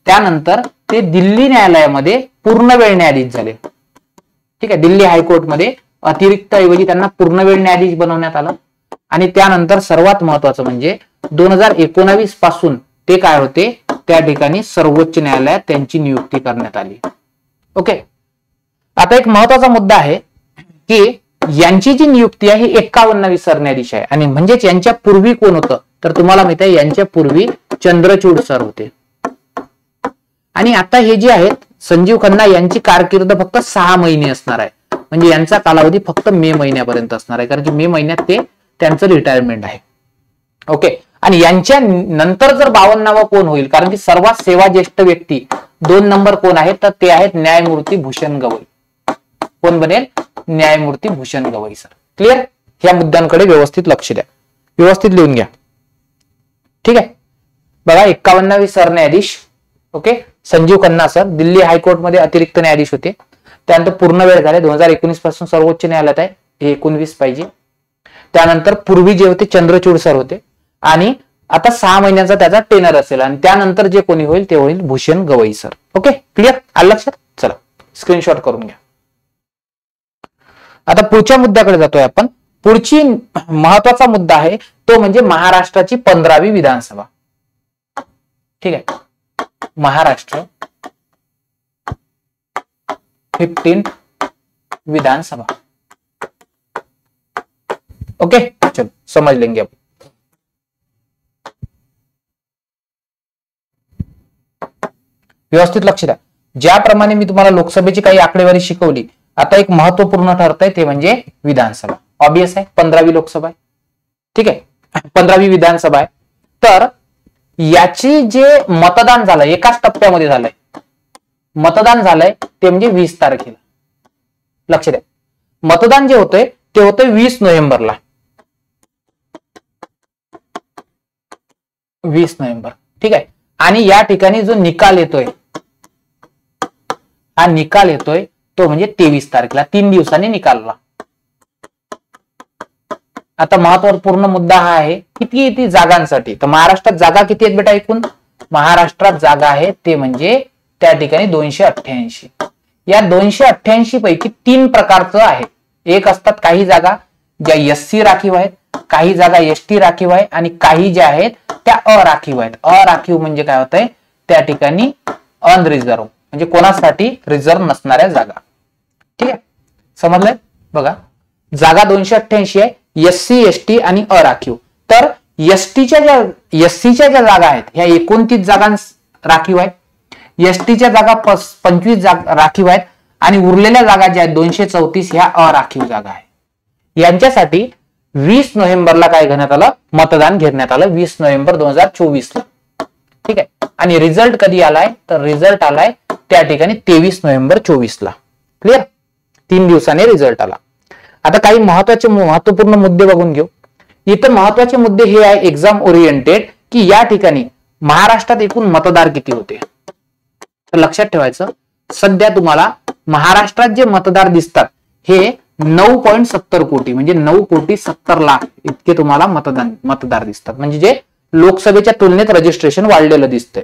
त्यानंतर ते दिल्ली न्यायालयामध्ये पूर्ण वेळ न्यायाधीश झाले. ठीक आहे, दिल्ली हायकोर्टमध्ये अतिरिक्त ऐवजी त्यांना पूर्ण वेळ न्यायाधीश बनवण्यात आलं. आणि त्यानंतर सर्वात महत्वाचं म्हणजे 2019 पासून ते काय होते, त्या ठिकाणी सर्वोच्च न्यायालयात त्यांची नियुक्ती करण्यात आली. ओके, आता एक महत्वाचा मुद्दा आहे की यांची जी नियुक्ती आहे ही 51वी सरन्यायाधीश आहे. आणि म्हणजेच यांच्या पूर्वी कोण होतं तर तुम्हाला माहित आहे, यांच्या पूर्वी चंद्रचूड सर होते. आणि आता हे जे आहेत संजीव खन्ना यांची कारकीर्द फक्त 6 महिने असणार आहे. म्हणजे यांचा कालावधी फक्त मे महिन्यापर्यंत असणार आहे, कारण की मे महिन्यात ते त्यांचं रिटायरमेंट आहे. ओके. आणि यांच्या नंतर जर 52वा कोण होईल, कारण की सर्वात सेवा ज्येष्ठ व्यक्ती 2 नंबर कोण आहेत, तर ते आहेत न्यायमूर्ती भूषण गवई. कोण बनेल? न्यायमूर्ती भूषण गवई सर. क्लिअर? ह्या मुद्द्यांकडे व्यवस्थित लक्ष द्या, व्यवस्थित लिहून घ्या. ठीक आहे. बघा 51वे सरन्यायाधीश ओके संजीव खन्ना सर, दिल्ली हायकोर्टमध्ये अतिरिक्त न्यायाधीश होते. त्यानंतर पूर्ण वेळ झाले, 2019 पासून सर्वोच्च न्यायालयात आहे, हे 19 पाहिजे. त्यानंतर पूर्वी जे होते चंद्रचूड सर होते, आणि आता 6 महिन्यांचा त्याचा टेनर असेल, आणि त्यानंतर जे कोणी होईल ते होईल Bhushan Gavai sir. Okay clear? आलं लक्षात? चला स्क्रीनशॉट करून घ्या. आता पुढच्या मुद्द्याकडे जातोय आपण. पुढची महत्वाचा मुद्दा आहे तो म्हणजे महाराष्ट्राची 15वी विधानसभा. ठीक आहे. महाराष्ट्र 15th विधानसभा. ओके चलो समझ लेंगे अब. व्यवस्थित लक्ष द्या. ज्याप्रमाणे मी तुम्हाला लोकसभेची काही आकडेवारी शिकवली, आता एक महत्वपूर्ण ठरतंय ते म्हणजे विधानसभा. ऑब्वियस आहे, 15वी लोकसभा आहे. ठीक आहे, 15वी विधानसभा आहे. तर याची जे मतदान झालंय एकाच टप्प्यामध्ये झालंय, मतदान झालंय ते म्हणजे 20 तारखेला. लक्ष द्या, मतदान जे होतंय ते होतंय 20 नोव्हेंबरला. 20 नोव्हेंबर. ठीक आहे. आणि या ठिकाणी जो निकाल येतोय, हा निकाल येतोय तो म्हणजे 23 तारखेला, 3 दिवसांनी निकालला. आता महत्वपूर्ण मुद्दा हा आहे किती जागांसाठी. तर महाराष्ट्रात जागा किती आहेत बेटा एकूण? महाराष्ट्रात जागा आहेत ते म्हणजे त्या ठिकाणी 288. या 288 पैकी 3 प्रकारचं आहे. एक असतात काही जागा ज्या एससी राखीव आहेत, काही जागा एसटी राखीव आहे, आणि काही ज्या आहेत त्या अराखीव आहेत. अराखीव म्हणजे काय होतंय, त्या ठिकाणी अनरिझर्व म्हणजे कोणासाठी रिझर्व नसणाऱ्या जागा. ठीक आहे, समजलंय? बघा जागा 288 आहे, एससी एसटी आणि अराखीव. तर एससीच्या ज्या जागा आहेत ह्या 29 जागा राखीव आहेत, एसटीच्या जागा 25 जागा राखीव आहेत, आणि उरलेल्या जागा ज्या आहेत 234 ह्या अराखीव जागा आहेत. यांच्यासाठी 20 नोव्हेंबरला काय घेण्यात आलं? मतदान घेण्यात आलं, 20 नोव्हेंबर 2024 ला. ठीक आहे. आणि रिझल्ट कधी आलाय? तर रिझल्ट आलाय त्या ठिकाणी 23 नोव्हेंबर 24 ला. क्लिअर? 3 दिवसांनी रिझल्ट आला. आता काही महत्वपूर्ण मुद्दे बघून घेऊ. इथं महत्वाचे मुद्दे हे आहे एक्झाम ओरिएंटेड, की या ठिकाणी महाराष्ट्रात एकूण मतदार किती होते. तर लक्षात ठेवायचं, सध्या तुम्हाला महाराष्ट्रात जे मतदार दिसतात हे 9.70 कोटी म्हणजे 9,70,00,000 इतके तुम्हाला मतदार दिसतात. म्हणजे जे लोकसभेच्या तुलनेत रजिस्ट्रेशन वाढलेलं दिसतंय.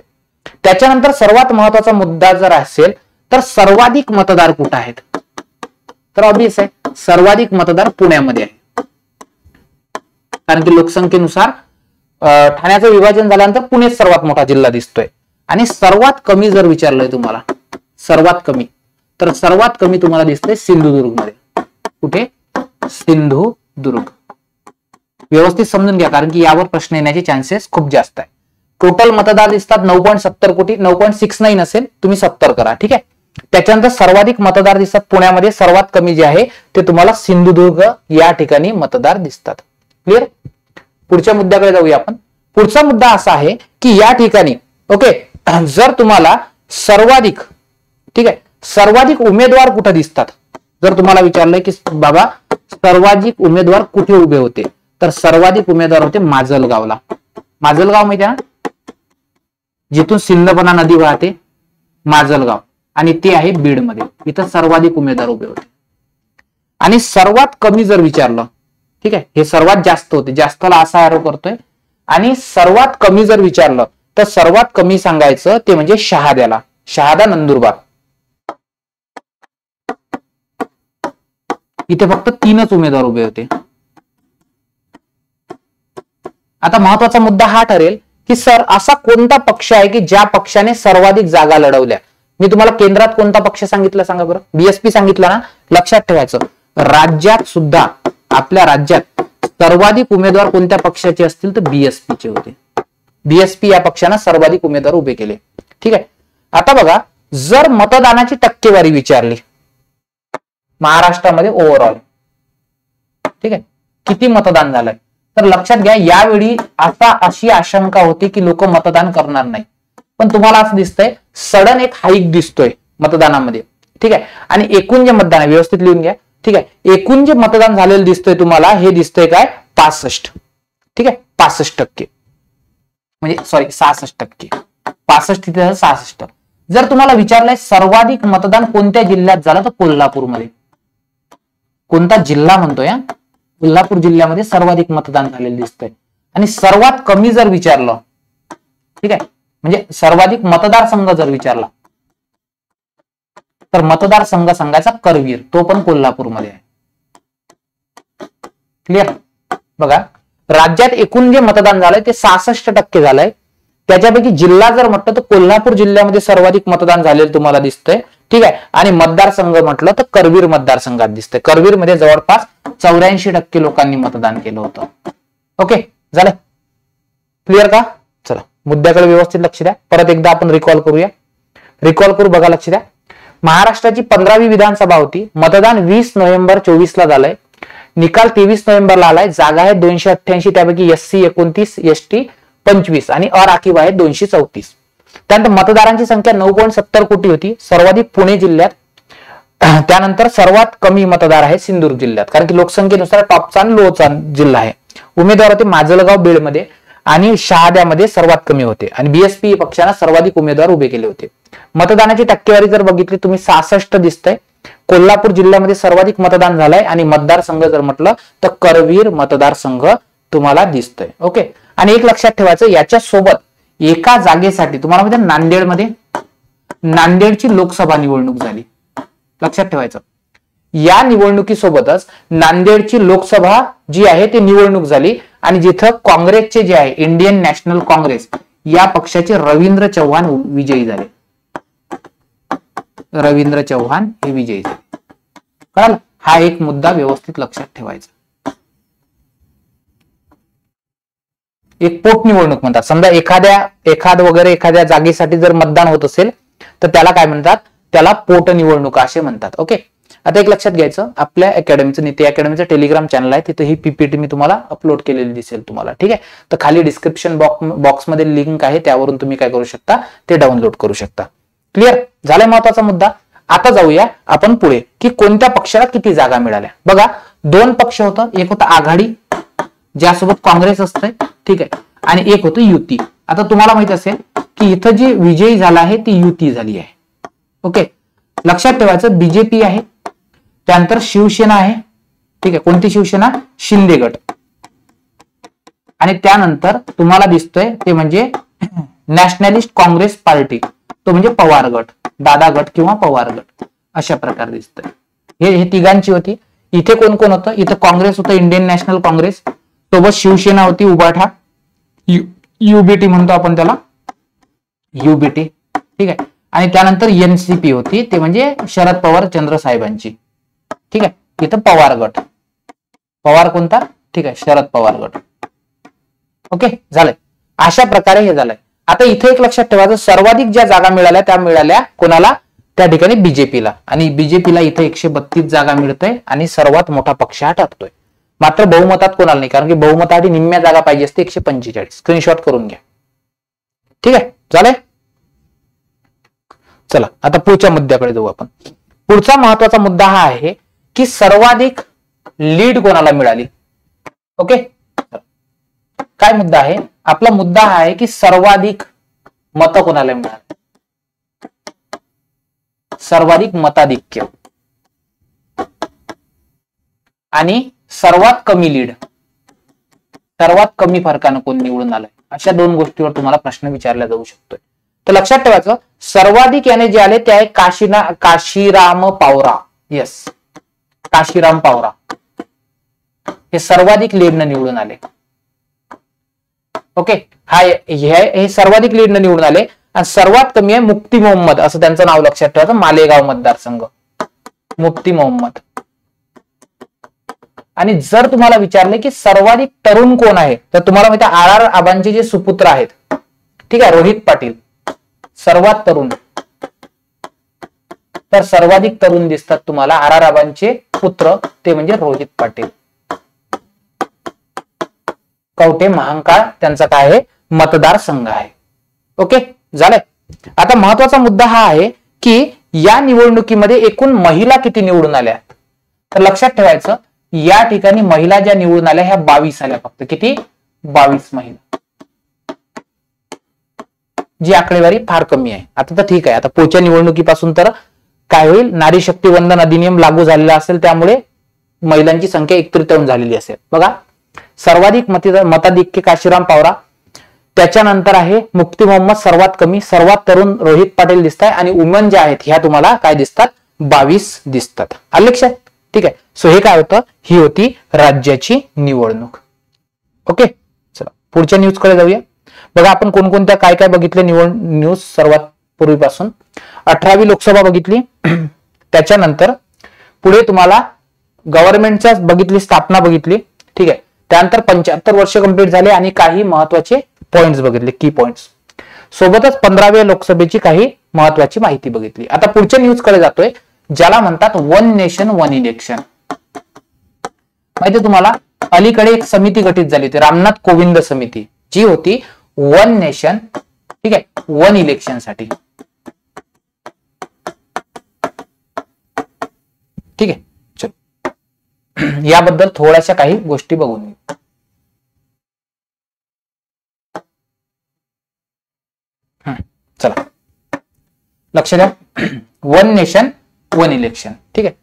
त्याच्यानंतर सर्वात महत्वाचा मुद्दा जर असेल तर सर्वाधिक मतदार कुठे आहेत? तर ऑब्वियस आहे, सर्वाधिक मतदार पुण्यामध्ये आहे. कारण की लोकसंख्येनुसार ठाण्याचं विभाजन झाल्यानंतर पुणे सर्वात मोठा जिल्हा दिसतोय. आणि सर्वात कमी जर विचारलंय तुम्हाला, सर्वात कमी, तर सर्वात कमी तुम्हाला दिसतंय सिंधुदुर्ग मध्ये. कुठे? सिंधुदुर्ग. व्यवस्थित समजून घ्या, कारण की यावर प्रश्न येण्याचे चान्सेस खूप जास्त आहे. टोटल मतदार दिसतात 9.70 कोटी, 9.69 असेल, तुम्ही 70 करा. ठीक आहे. त्याच्यानंतर सर्वाधिक मतदार दिसतात पुण्यामध्ये, सर्वात कमी जे आहे ते तुम्हाला सिंधुदुर्ग या ठिकाणी मतदार दिसतात. क्लिअर? पुढच्या मुद्द्याकडे जाऊया आपण. पुढचा मुद्दा असा आहे की या ठिकाणी ओके जर तुम्हाला सर्वाधिक, ठीक आहे, सर्वाधिक उमेदवार कुठे दिसतात, जर तुम्हाला विचारलंय की बाबा सर्वाधिक उमेदवार कुठे उभे होते, तर सर्वाधिक उमेदवार होते माजलगावला. माजलगाव माहिती आहे ना, जिथून सिंदफणा नदी वाहते, माजलगाव, आणि ते आहे बीड मध्ये. इथं सर्वाधिक उमेदवार उभे होते. आणि सर्वात कमी जर विचारलं, ठीक आहे, हे सर्वात जास्त होते, जास्तला असा आरोप करतोय. आणि सर्वात कमी जर विचारलं तर सर्वात कमी सांगायचं ते म्हणजे शहाद्याला, शहादा नंदुरबार. इथे फक्त 3च उमेदवार उभे होते. आता महत्वाचा मुद्दा हा ठरेल की सर असा कोणता पक्ष आहे की ज्या पक्षाने सर्वाधिक जागा लढवल्या. मी तुम्हाला केंद्रात कोणता पक्ष सांगितलं सांगा बरं? बीएसपी सांगितलं ना. लक्षात ठेवायचं, राज्यात सुद्धा, आपल्या राज्यात सर्वाधिक उमेदवार कोणत्या पक्षाचे असतील तर बीएसपीचे होते. बीएसपी या पक्षाने सर्वाधिक उमेदवार उभे केले. ठीक आहे. आता बघा, जर मतदानाची टक्केवारी विचारली महाराष्ट्रामध्ये ओव्हरऑल, ठीक आहे, किती मतदान झालंय, तर लक्षात घ्या, यावेळी अशी आशंका होती की लोक मतदान करणार नाही, पण तुम्हाला असं दिसतंय सडन एक हाईक दिसतोय मतदानामध्ये. ठीक आहे. आणि एकूण जे मतदान आहे, व्यवस्थित लिहून घ्या. ठीक आहे. एकूण जे मतदान झालेलं दिसतंय तुम्हाला, हे दिसतंय काय 65. ठीक आहे. 65%, म्हणजे सॉरी 66%. 65 तिथे 66. जर तुम्हाला विचारलंय सर्वाधिक मतदान कोणत्या जिल्ह्यात झालं, तर कोल्हापूरमध्ये. कोणता जिल्हा म्हणतोय? कोल्हापूर जिल्ह्यामध्ये सर्वाधिक मतदान झालेलं दिसतंय. आणि सर्वात कमी जर विचारलं, ठीक आहे, म्हणजे सर्वाधिक मतदारसंघ जर विचारला, तर मतदारसंघ सांगायचा करवीर, तो पण कोल्हापूरमध्ये आहे. क्लिअर? बघा, राज्यात एकूण जे मतदान झालंय ते 66% झालंय. त्याच्यापैकी जिल्हा जर म्हटलं तर कोल्हापूर जिल्ह्यामध्ये सर्वाधिक मतदान झालेलं तुम्हाला दिसतंय. ठीक आहे. आणि मतदारसंघ म्हटलं तर करवीर मतदारसंघात दिसतंय. करवीर मध्ये जवळपास 84% लोकांनी मतदान केलं होतं. ओके, झालं? क्लिअर का? चला मुद्द्याकडे व्यवस्थित लक्ष द्या. परत एकदा आपण रिकॉल करूया. रिकॉल करू, बघा, लक्ष द्या. महाराष्ट्राची 15वी विधानसभा होती. मतदान 20 नोव्हेंबर 24 ला झालंय. निकाल 23 नोव्हेंबरला आलाय. जागा आहेत 288, त्यापैकी SC 29, ST 25 आणि अराखीव आहेत 234. त्यानंतर मतदारांची संख्या 9.70 कोटी होती. सर्वाधिक पुणे जिल्ह्यात, त्यानंतर सर्वात कमी मतदार आहेत सिंधुदुर्ग जिल्ह्यात, कारण की लोकसंख्येनुसार टॉपचा आणि लोचा जिल्हा आहे. उमेदवार होते माजलगाव, बीडमध्ये आणि शहाद्यामध्ये सर्वात कमी होते. आणि BSP पक्षाने सर्वाधिक उमेदवार उभे केले होते. मतदानाची टक्केवारी जर बघितली तुम्ही 66 दिसतंय. कोल्हापूर जिल्ह्यामध्ये सर्वाधिक मतदान झालंय. आणि मतदारसंघ जर म्हटलं तर करवीर मतदारसंघ तुम्हाला दिसतोय. ओके. आणि एक लक्षात ठेवायचं, याच्या सोबत एका जागेसाठी तुम्हाला माहिती आहे नांदेडमध्ये नांदेडची लोकसभा निवडणूक झाली. लक्षात ठेवायचं, या निवडणुकीसोबतच नांदेडची लोकसभा जी आहे ती निवडणूक झाली. आणि जिथं काँग्रेसचे जे आहे इंडियन नॅशनल काँग्रेस या पक्षाचे रवींद्र चव्हाण विजयी झाले. रवींद्र चव्हाण हे विजयी झाले. कळालं? हा एक मुद्दा व्यवस्थित लक्षात ठेवायचा. एक पोटनिवडणूक म्हणतात. समजा एखाद्या जागेसाठी जर मतदान होत असेल तर त्याला काय म्हणतात? त्याला पोटनिवडणुका असे म्हणतात. ओके. आता एक लक्षात घ्यायचं, आपल्या अकॅडमीचं नीती अकॅडमीचं टेलिग्राम चॅनल आहे, तिथे ही PPT मी तुम्हाला अपलोड केलेली दिसेल तुम्हाला. ठीक आहे. तर खाली डिस्क्रिप्शन बॉक्समध्ये लिंक आहे, त्यावरून तुम्ही काय करू शकता, ते डाउनलोड करू शकता. क्लिअर झालाय महत्वाचा मुद्दा. आता जाऊया आपण पुढे की कोणत्या पक्षाला किती जागा मिळाल्या. बघा, 2 पक्ष होतं. एक होतं आघाडी, ज्यासोबत काँग्रेस असते. ठीक आहे. आणि एक होतं युती. आता तुम्हाला माहित असेल की इथं जी विजयी झाला आहे ती युती झाली आहे. ओके. लक्षात ठेवायचं, BJP आहे, त्यानंतर शिवसेना आहे. ठीक आहे. कोणती शिवसेना? शिंदे गट. आणि त्यानंतर तुम्हाला दिसतोय ते म्हणजे नॅशनलिस्ट काँग्रेस पार्टी, तो म्हणजे पवार गट, दादा गट किंवा पवार गट, अशा प्रकारे दिसतंय. हे तिघांची होती. इथे कोण कोण होतं? इथं काँग्रेस होतं, इंडियन नॅशनल काँग्रेस, सोबत शिवसेना होती, उभाठा, UBT म्हणतो आपण त्याला, UBT. ठीक आहे. आणि त्यानंतर NCP होती, ते म्हणजे शरद पवार चंद्र साहेबांची. ठीक आहे. इथं पवार गट. पवार कोणता? ठीक आहे, शरद पवार गट. ओके, झालंय. अशा प्रकारे हे झालंय. आता इथे एक लक्षात ठेवायचं, सर्वाधिक ज्या जागा मिळाल्या त्या मिळाल्या कोणाला? त्या ठिकाणी BJPला. आणि BJPला इथे 132 जागा मिळतंय आणि सर्वात मोठा पक्ष हा ठरतोय. मात्र बहुमतात कोणाला नाही, कारण की बहुमतासाठी निम्म्या जागा पाहिजे असते, 145. स्क्रीनशॉट करून घ्या. ठीक आहे, झालंय. चला आता पुढच्या मुद्द्याकडे जाऊ आपण. पुढचा महत्वाचा मुद्दा हा आहे की सर्वाधिक लीड कोणाला मिळाली. ओके. काय मुद्दा आहे आपला? मुद्दा हा आहे की सर्वाधिक मतं कोणाला मिळाली, सर्वाधिक मताधिक्य आणि सर्वात कमी लीड, सर्वात कमी फरकानं कोण निवडून आलाय, अशा 2 गोष्टीवर तुम्हाला प्रश्न विचारला जाऊ शकतोय. तर लक्षात ठेवायचं, सर्वाधिक याने जे आले ते आहे काशीराम पावरा. येस, काशीराम पावरा हे सर्वाधिक लीडनं निवडून आले. ओके. हे सर्वाधिक लीडनं निवडून आले. आणि सर्वात कमी आहे मुफ्ती मोहम्मद, असं त्यांचं नाव लक्षात ठेवायचं. मालेगाव मतदारसंघ, मुफ्ती मोहम्मद. आणि जर तुम्हाला विचारले की सर्वाधिक तरुण कोण आहे, तर तुम्हाला माहिती आहे RR आबांचे जे सुपुत्र आहेत, ठीक आहे, रोहित पाटील सर्वात तरुण. तर सर्वाधिक तरुण दिसतात तुम्हाला RR आबांचे पुत्र, ते म्हणजे रोहित पाटील. कवठे महांकाळ त्यांचा काय आहे, मतदारसंघ आहे. ओके, झालंय. आता महत्वाचा मुद्दा हा आहे की या निवडणुकीमध्ये एकूण महिला किती निवडून आल्या, तर लक्षात ठेवायचं या ठिकाणी महिला ज्या निवडून आल्या ह्या 22 आल्या फक्त. किती? 22 महिला, जी आकडेवारी फार कमी आहे. आता तर ठीक आहे, आता पुढच्या निवडणुकीपासून तर काय होईल, नारी शक्ती वंदन अधिनियम लागू झालेला असेल, त्यामुळे महिलांची संख्या 1/3 झालेली असेल. बघा, सर्वाधिक मताधिक्य काशीराम पावरा, त्याच्यानंतर आहे मुफ्ती मोहम्मद सर्वात कमी, सर्वात तरुण रोहित पाटील दिसत आहे, आणि वुमन ज्या आहेत ह्या तुम्हाला काय दिसतात, 22 दिसतात. आलं लक्षात? ठीक आहे. सो हे काय होतं, ही होती राज्याची निवडणूक. ओके, चला पुढच्या न्यूज कडे जाऊया. बघा, आपण कोणकोणत्या काय काय बघितले न्यूज सर्वात पूर्वीपासून. 18वी लोकसभा बघितली, त्याच्यानंतर पुढे तुम्हाला गव्हर्नमेंटच्या बघितली, स्थापना बघितली. ठीक आहे. त्यानंतर 75 वर्ष कंप्लीट झाले आणि काही महत्वाचे पॉइंट्स बघितले, की पॉइंट्स. सोबतच 15व्या लोकसभेची काही महत्वाची माहिती बघितली. आता पुढच्या न्यूज कडे जातोय, ज्याला म्हणतात वन नेशन वन इलेक्शन. माहिती तुम्हाला, अलीकडे एक समिती गठीत झाली होती, रामनाथ कोविंद समिती, जी होती वन नेशन, ठीक आहे, वन इलेक्शन साठी. ठीक आहे, चलो याबद्दल थोड्याशा काही गोष्टी बघून घेऊ. चला लक्ष द्या, वन नेशन वन इलेक्शन. ठीक आहे.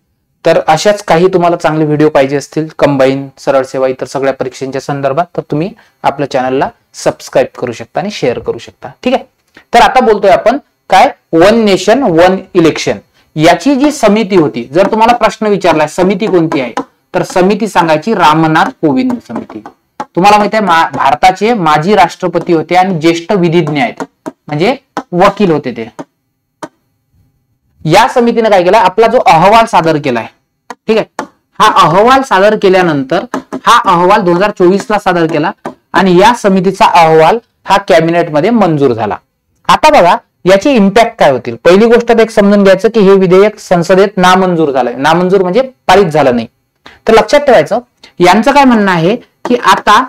तर अशाच काही तुम्हाला चांगले व्हिडिओ पाहिजे असतील, कंबाईन, सरळ सेवा, इतर सगळ्या परीक्षांच्या संदर्भात, तर तुम्ही आपल्या चॅनलला सबस्क्राईब करू शकता आणि शेअर करू शकता. ठीक आहे. तर आता बोलतोय आपण काय, वन नेशन वन इलेक्शन. याची जी समिती होती, जर तुम्हाला प्रश्न विचारलाय समिती कोणती आहे, तर समिती सांगायची रामनाथ कोविंद समिती. तुम्हाला माहिती आहे, भारताचे माजी राष्ट्रपती होते आणि ज्येष्ठ विधिज्ञ आहेत, म्हणजे वकील होते ते. या समितीने काय केलं, आपला जो अहवाल सादर केलाय, ठीक आहे, हा अहवाल सादर केल्यानंतर हा अहवाल 2024 ला सादर केला आणि या समितीचा अहवाल हा कॅबिनेटमध्ये मंजूर झाला. आता बघा याचे इम्पॅक्ट काय होतील. पहिली गोष्ट एक समजून घ्यायचं की हे विधेयक संसदेत नामंजूर झालंय. नामंजूर म्हणजे पारित झालं नाही. तर लक्षात ठेवायचं, यांचं काय म्हणणं आहे की आता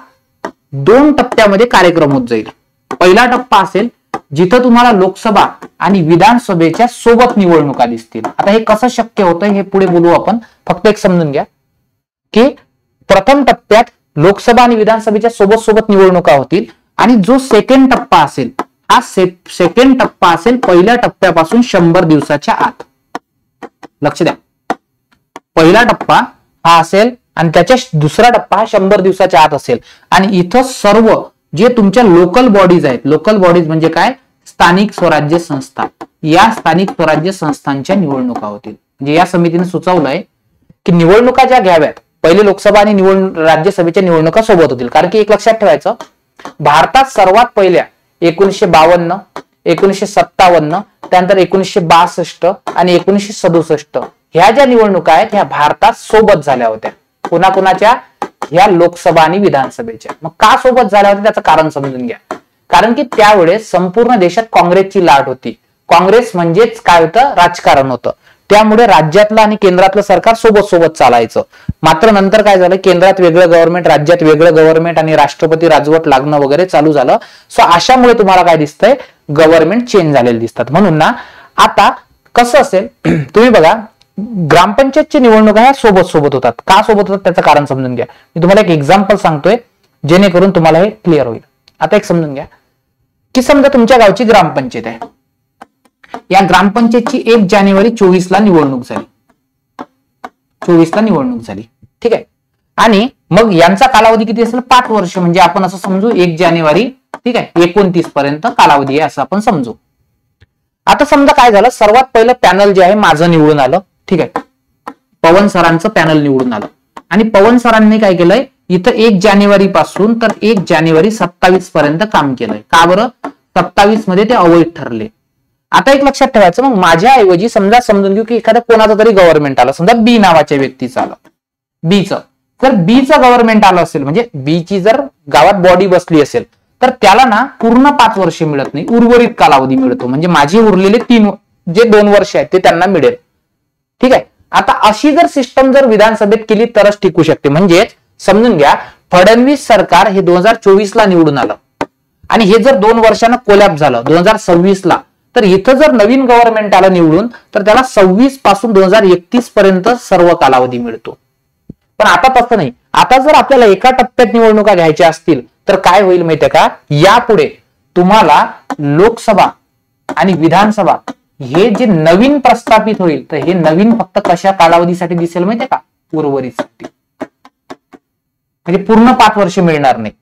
2 टप्प्यामध्ये कार्यक्रम होत जाईल. पहिला टप्पा असेल जिथं तुम्हाला लोकसभा आणि विधानसभेच्या सोबत निवडणुका दिसतील. आता हे कसं शक्य होतं हे पुढे बोलू आपण, फक्त एक समजून घ्या की प्रथम टप्प्यात लोकसभा आणि विधानसभेच्या सोबत सोबत निवडणुका होतील आणि जो सेकंड टप्पा असेल हा सेकंड टप्पा असेल पहिल्या टप्प्यापासून 100 दिवसाच्या आत. लक्ष द्या, पहिला टप्पा हा असेल आणि त्याच्या दुसरा टप्पा हा 100 दिवसाच्या आत असेल. आणि इथं सर्व जे तुमच्या लोकल बॉडीज आहेत, लोकल बॉडीज म्हणजे काय, स्थानिक स्वराज्य संस्था, या स्थानिक स्वराज्य संस्थांच्या निवडणुका होतील. म्हणजे या समितीने सुचवलंय की निवडणुका ज्या घ्याव्यात, पहिले लोकसभा आणि राज्यसभेच्या निवडणुका सोबत होतील. कारण की एक लक्षात ठेवायचं, भारतात सर्वात पहिल्या 1952, 1957, त्यानंतर 1962 आणि 1967 ह्या ज्या निवडणुका आहेत ह्या भारतात सोबत झाल्या होत्या. कोणाकोणाच्या, ह्या लोकसभा आणि विधानसभेच्या. मग का सोबत झाल्या होत्या त्याचं कारण समजून घ्या. कारण की त्यावेळेस संपूर्ण देशात काँग्रेसची लाट होती. काँग्रेस म्हणजेच काय होतं, राजकारण होतं. त्यामुळे राज्यातलं आणि केंद्रातलं सरकार सोबत सोबत चालायचं. मात्र नंतर काय झालं, केंद्रात वेगळं गव्हर्नमेंट, राज्यात वेगळं गव्हर्नमेंट आणि राष्ट्रपती राजवट लागणं वगैरे चालू झालं. सो अशामुळे तुम्हाला काय दिसतंय, गव्हर्नमेंट चेंज झालेले दिसतात. म्हणून ना आता कसं असेल, तुम्ही बघा ग्रामपंचायतची निवडणुका ह्या सोबत सोबत होतात. का सोबत होतात त्याचं कारण समजून घ्या. मी तुम्हाला एक एक्झाम्पल सांगतोय जेणेकरून तुम्हाला हे क्लिअर होईल. आता एक समजून घ्या की समजा तुमच्या गावची ग्रामपंचायत आहे. या ग्रामपंचायतची 1 जानेवारी 24 ला निवडणूक झाली. 24 ला निवडणूक झाली. ठीक आहे. आणि मग यांचा कालावधी किती असेल, 5 वर्ष. म्हणजे आपण असं समजू 1 जानेवारी, ठीक आहे, 29 पर्यंत कालावधी आहे असं आपण समजू. आता समजा काय झालं, सर्वात पहिलं पॅनल जे आहे माझं निवडून आलं. ठीक आहे, पवन सरांचं पॅनल निवडून आलं आणि पवन सरांनी काय केलंय, इथं 1 जानेवारी पासून तर 1 जानेवारी 27 पर्यंत काम केलंय. का बरं, 27 मध्ये ते अवैध ठरले. आता एक लक्षात ठेवायचं, मग माझ्या ऐवजी समजा समजून घेऊ की एखाद्या कोणाचं तरी गव्हर्नमेंट आलं, समजा बी नावाच्या व्यक्तीचं आलं, बीचं. जर बीचं गव्हर्नमेंट आलं असेल, म्हणजे बीची जर गावात बॉडी बसली असेल, तर त्याला ना पूर्ण 5 वर्ष मिळत नाही, उर्वरित कालावधी मिळतो. म्हणजे माझे उरलेले 2 वर्ष आहेत ते त्यांना मिळेल. ठीक आहे. आता अशी जर सिस्टम जर विधानसभेत केली तरच टिकू शकते. म्हणजेच समजून घ्या, फडणवीस सरकार हे 2024ला निवडून आलं आणि हे जर 2 वर्षांना कोलॅप्स झालं 2026ला, तर इथं जर नवीन गव्हर्नमेंट आलं निवडून तर त्याला 26 पासून 2031 पर्यंत सर्व कालावधी मिळतो. पण आता तसं नाही. आता जर आपल्याला एका टप्प्यात निवडणुका घ्यायच्या असतील तर काय होईल माहितीये का, यापुढे तुम्हाला लोकसभा आणि विधानसभा हे जे नवीन प्रस्थापित होईल तर हे नवीन फक्त कशा कालावधीसाठी दिसेल माहितीये का, उर्वरितसाठी. म्हणजे पूर्ण 5 वर्ष मिळणार नाही.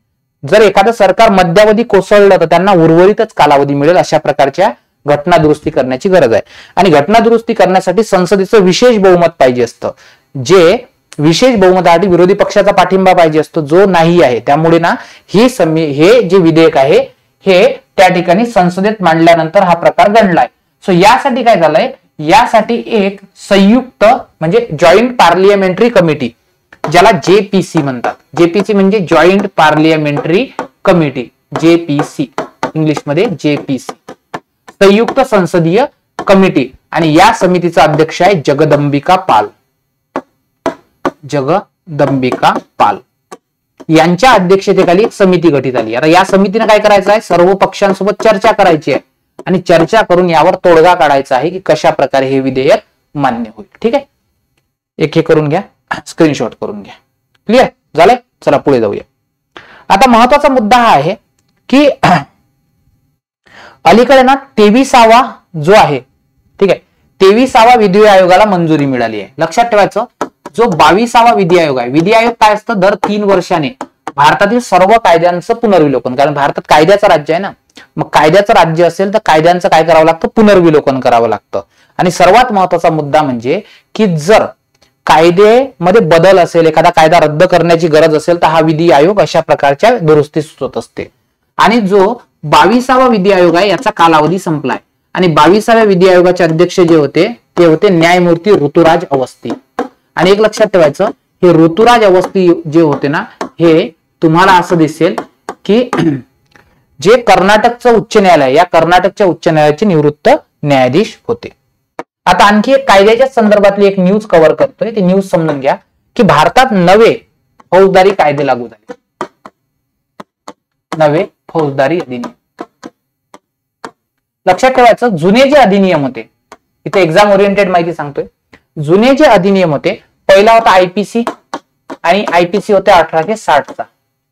जर एखादं सरकार मध्यावधी कोसळलं तर त्यांना उर्वरितच कालावधी मिळेल. अशा प्रकारच्या घटना दुरुस्ती करण्याची गरज आहे. आणि घटना दुरुस्ती करण्यासाठी संसदेचं विशेष बहुमत पाहिजे असतं. जे विशेष बहुमतासाठी विरोधी पक्षाचा पाठिंबा पाहिजे असतो, जो नाही आहे. त्यामुळे ना हे जे विधेयक आहे हे त्या ठिकाणी संसदेत मांडल्यानंतर हा प्रकार घडलाय. सो यासाठी काय झालंय, यासाठी एक संयुक्त म्हणजे जॉईंट पार्लियामेंटरी कमिटी, ज्याला जेपीसी म्हणतात. जेपीसी म्हणजे joint parliamentary committee, JPC English मध्ये जेपीसी, संयुक्त संसदीय कमिटी. आणि या समितीचा अध्यक्ष आहे जगदंबिका पाल. जगदंबिका पाल यांच्या अध्यक्षतेखाली एक समिती गठीत झाली. आता या समितीने काय करायचं आहे, सर्व पक्षांसोबत चर्चा करायची आहे आणि चर्चा करून यावर तोडगा काढायचा आहे की कशा प्रकारे हे विधेयक मान्य होईल. ठीक आहे, एक हे करून घ्या, स्क्रीनशॉट करून घ्या. क्लिअर झालंय. चला पुढे जाऊया. आता महत्वाचा मुद्दा हा आहे की अलीकडे ना 23वा जो आहे, ठीक आहे, 23वा विधी आयोगाला मंजुरी मिळाली आहे. लक्षात ठेवायचं, जो 22वा विधी आयोग आहे, विधी आयोग काय असतं, दर 3 वर्षाने भारतातील सर्व कायद्यांचं पुनर्विलोकन, कारण भारतात कायद्याचं राज्य आहे ना, मग कायद्याचं राज्य असेल तर कायद्यांचं काय करावं लागतं, पुनर्विलोकन करावं लागतं. आणि सर्वात महत्वाचा मुद्दा म्हणजे की जर कायद्यामध्ये बदल असेल, एखादा कायदा रद्द करण्याची गरज असेल तर हा विधी आयोग अशा प्रकारच्या दुरुस्ती सुचवत असते. आणि जो 22वा विधी आयोग आहे याचा कालावधी संपलाय आणि 22व्या विधी आयोगाचे अध्यक्ष जे होते ते होते न्यायमूर्ती ऋतुराज अवस्थी. आणि एक लक्षात ठेवायचं, हे ऋतुराज अवस्थी जे होते ना, हे तुम्हाला असं दिसेल की जे कर्नाटकचं उच्च न्यायालय, या कर्नाटकच्या उच्च न्यायालयाचे निवृत्त न्यायाधीश होते. आता आणखी एक कायद्याच्या संदर्भातली एक न्यूज कव्हर करतोय, ती न्यूज समजून घ्या की भारतात नवे फौजदारी कायदे लागू झाले. नवे फौजदारी अधिनियम. लक्षात ठेवायचं, जुने जे अधिनियम होते, इथे एक्झाम ओरिएंटेड माहिती सांगतोय, जुने जे अधिनियम होते, पहिला होता आयपीसी आणि आयपीसी होते 1860चा.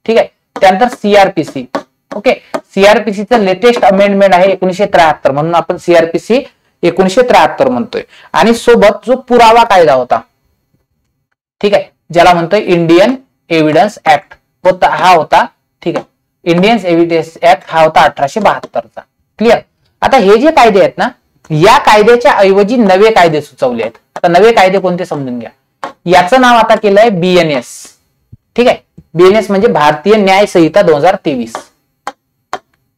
ठीक आहे, त्यानंतर सीआरपीसी. ओके, सीआरपीसीचं लेटेस्ट अमेंडमेंट आहे 1973, म्हणून आपण सीआरपीसी 1973 म्हणतोय. आणि सोबत जो पुरावा कायदा होता, ठीक आहे, ज्याला म्हणतोय इंडियन एव्हिडन्स ऍक्ट होता, हा होता. ठीक आहे, इंडियन एव्हिडन्स ऍक्ट हा होता 1872चा. क्लिअर. आता हे जे कायदे आहेत ना, या कायद्याच्या ऐवजी नवे कायदे सुचवले आहेत. आता नवे कायदे कोणते समजून घ्या. याचं नाव आता केलंय बीएनएस. ठीक आहे, बीएनएस म्हणजे भारतीय न्याय संहिता 2023.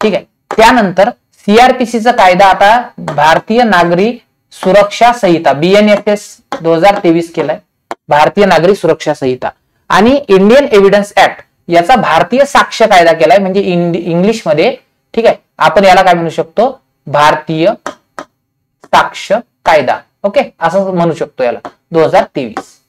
ठीक आहे, त्यानंतर सीआरपीसीचा कायदा आता भारतीय नागरी सुरक्षा संहिता, बीएनएसएस 2023 केलाय, भारतीय नागरी सुरक्षा संहिता. आणि इंडियन एव्हिडन्स ऍक्ट याचा भारतीय साक्ष कायदा केलाय, म्हणजे इंग्लिश मध्ये, ठीक आहे, आपण याला काय म्हणू शकतो, भारतीय साक्ष कायदा. ओके, असं म्हणू शकतो याला, 2023.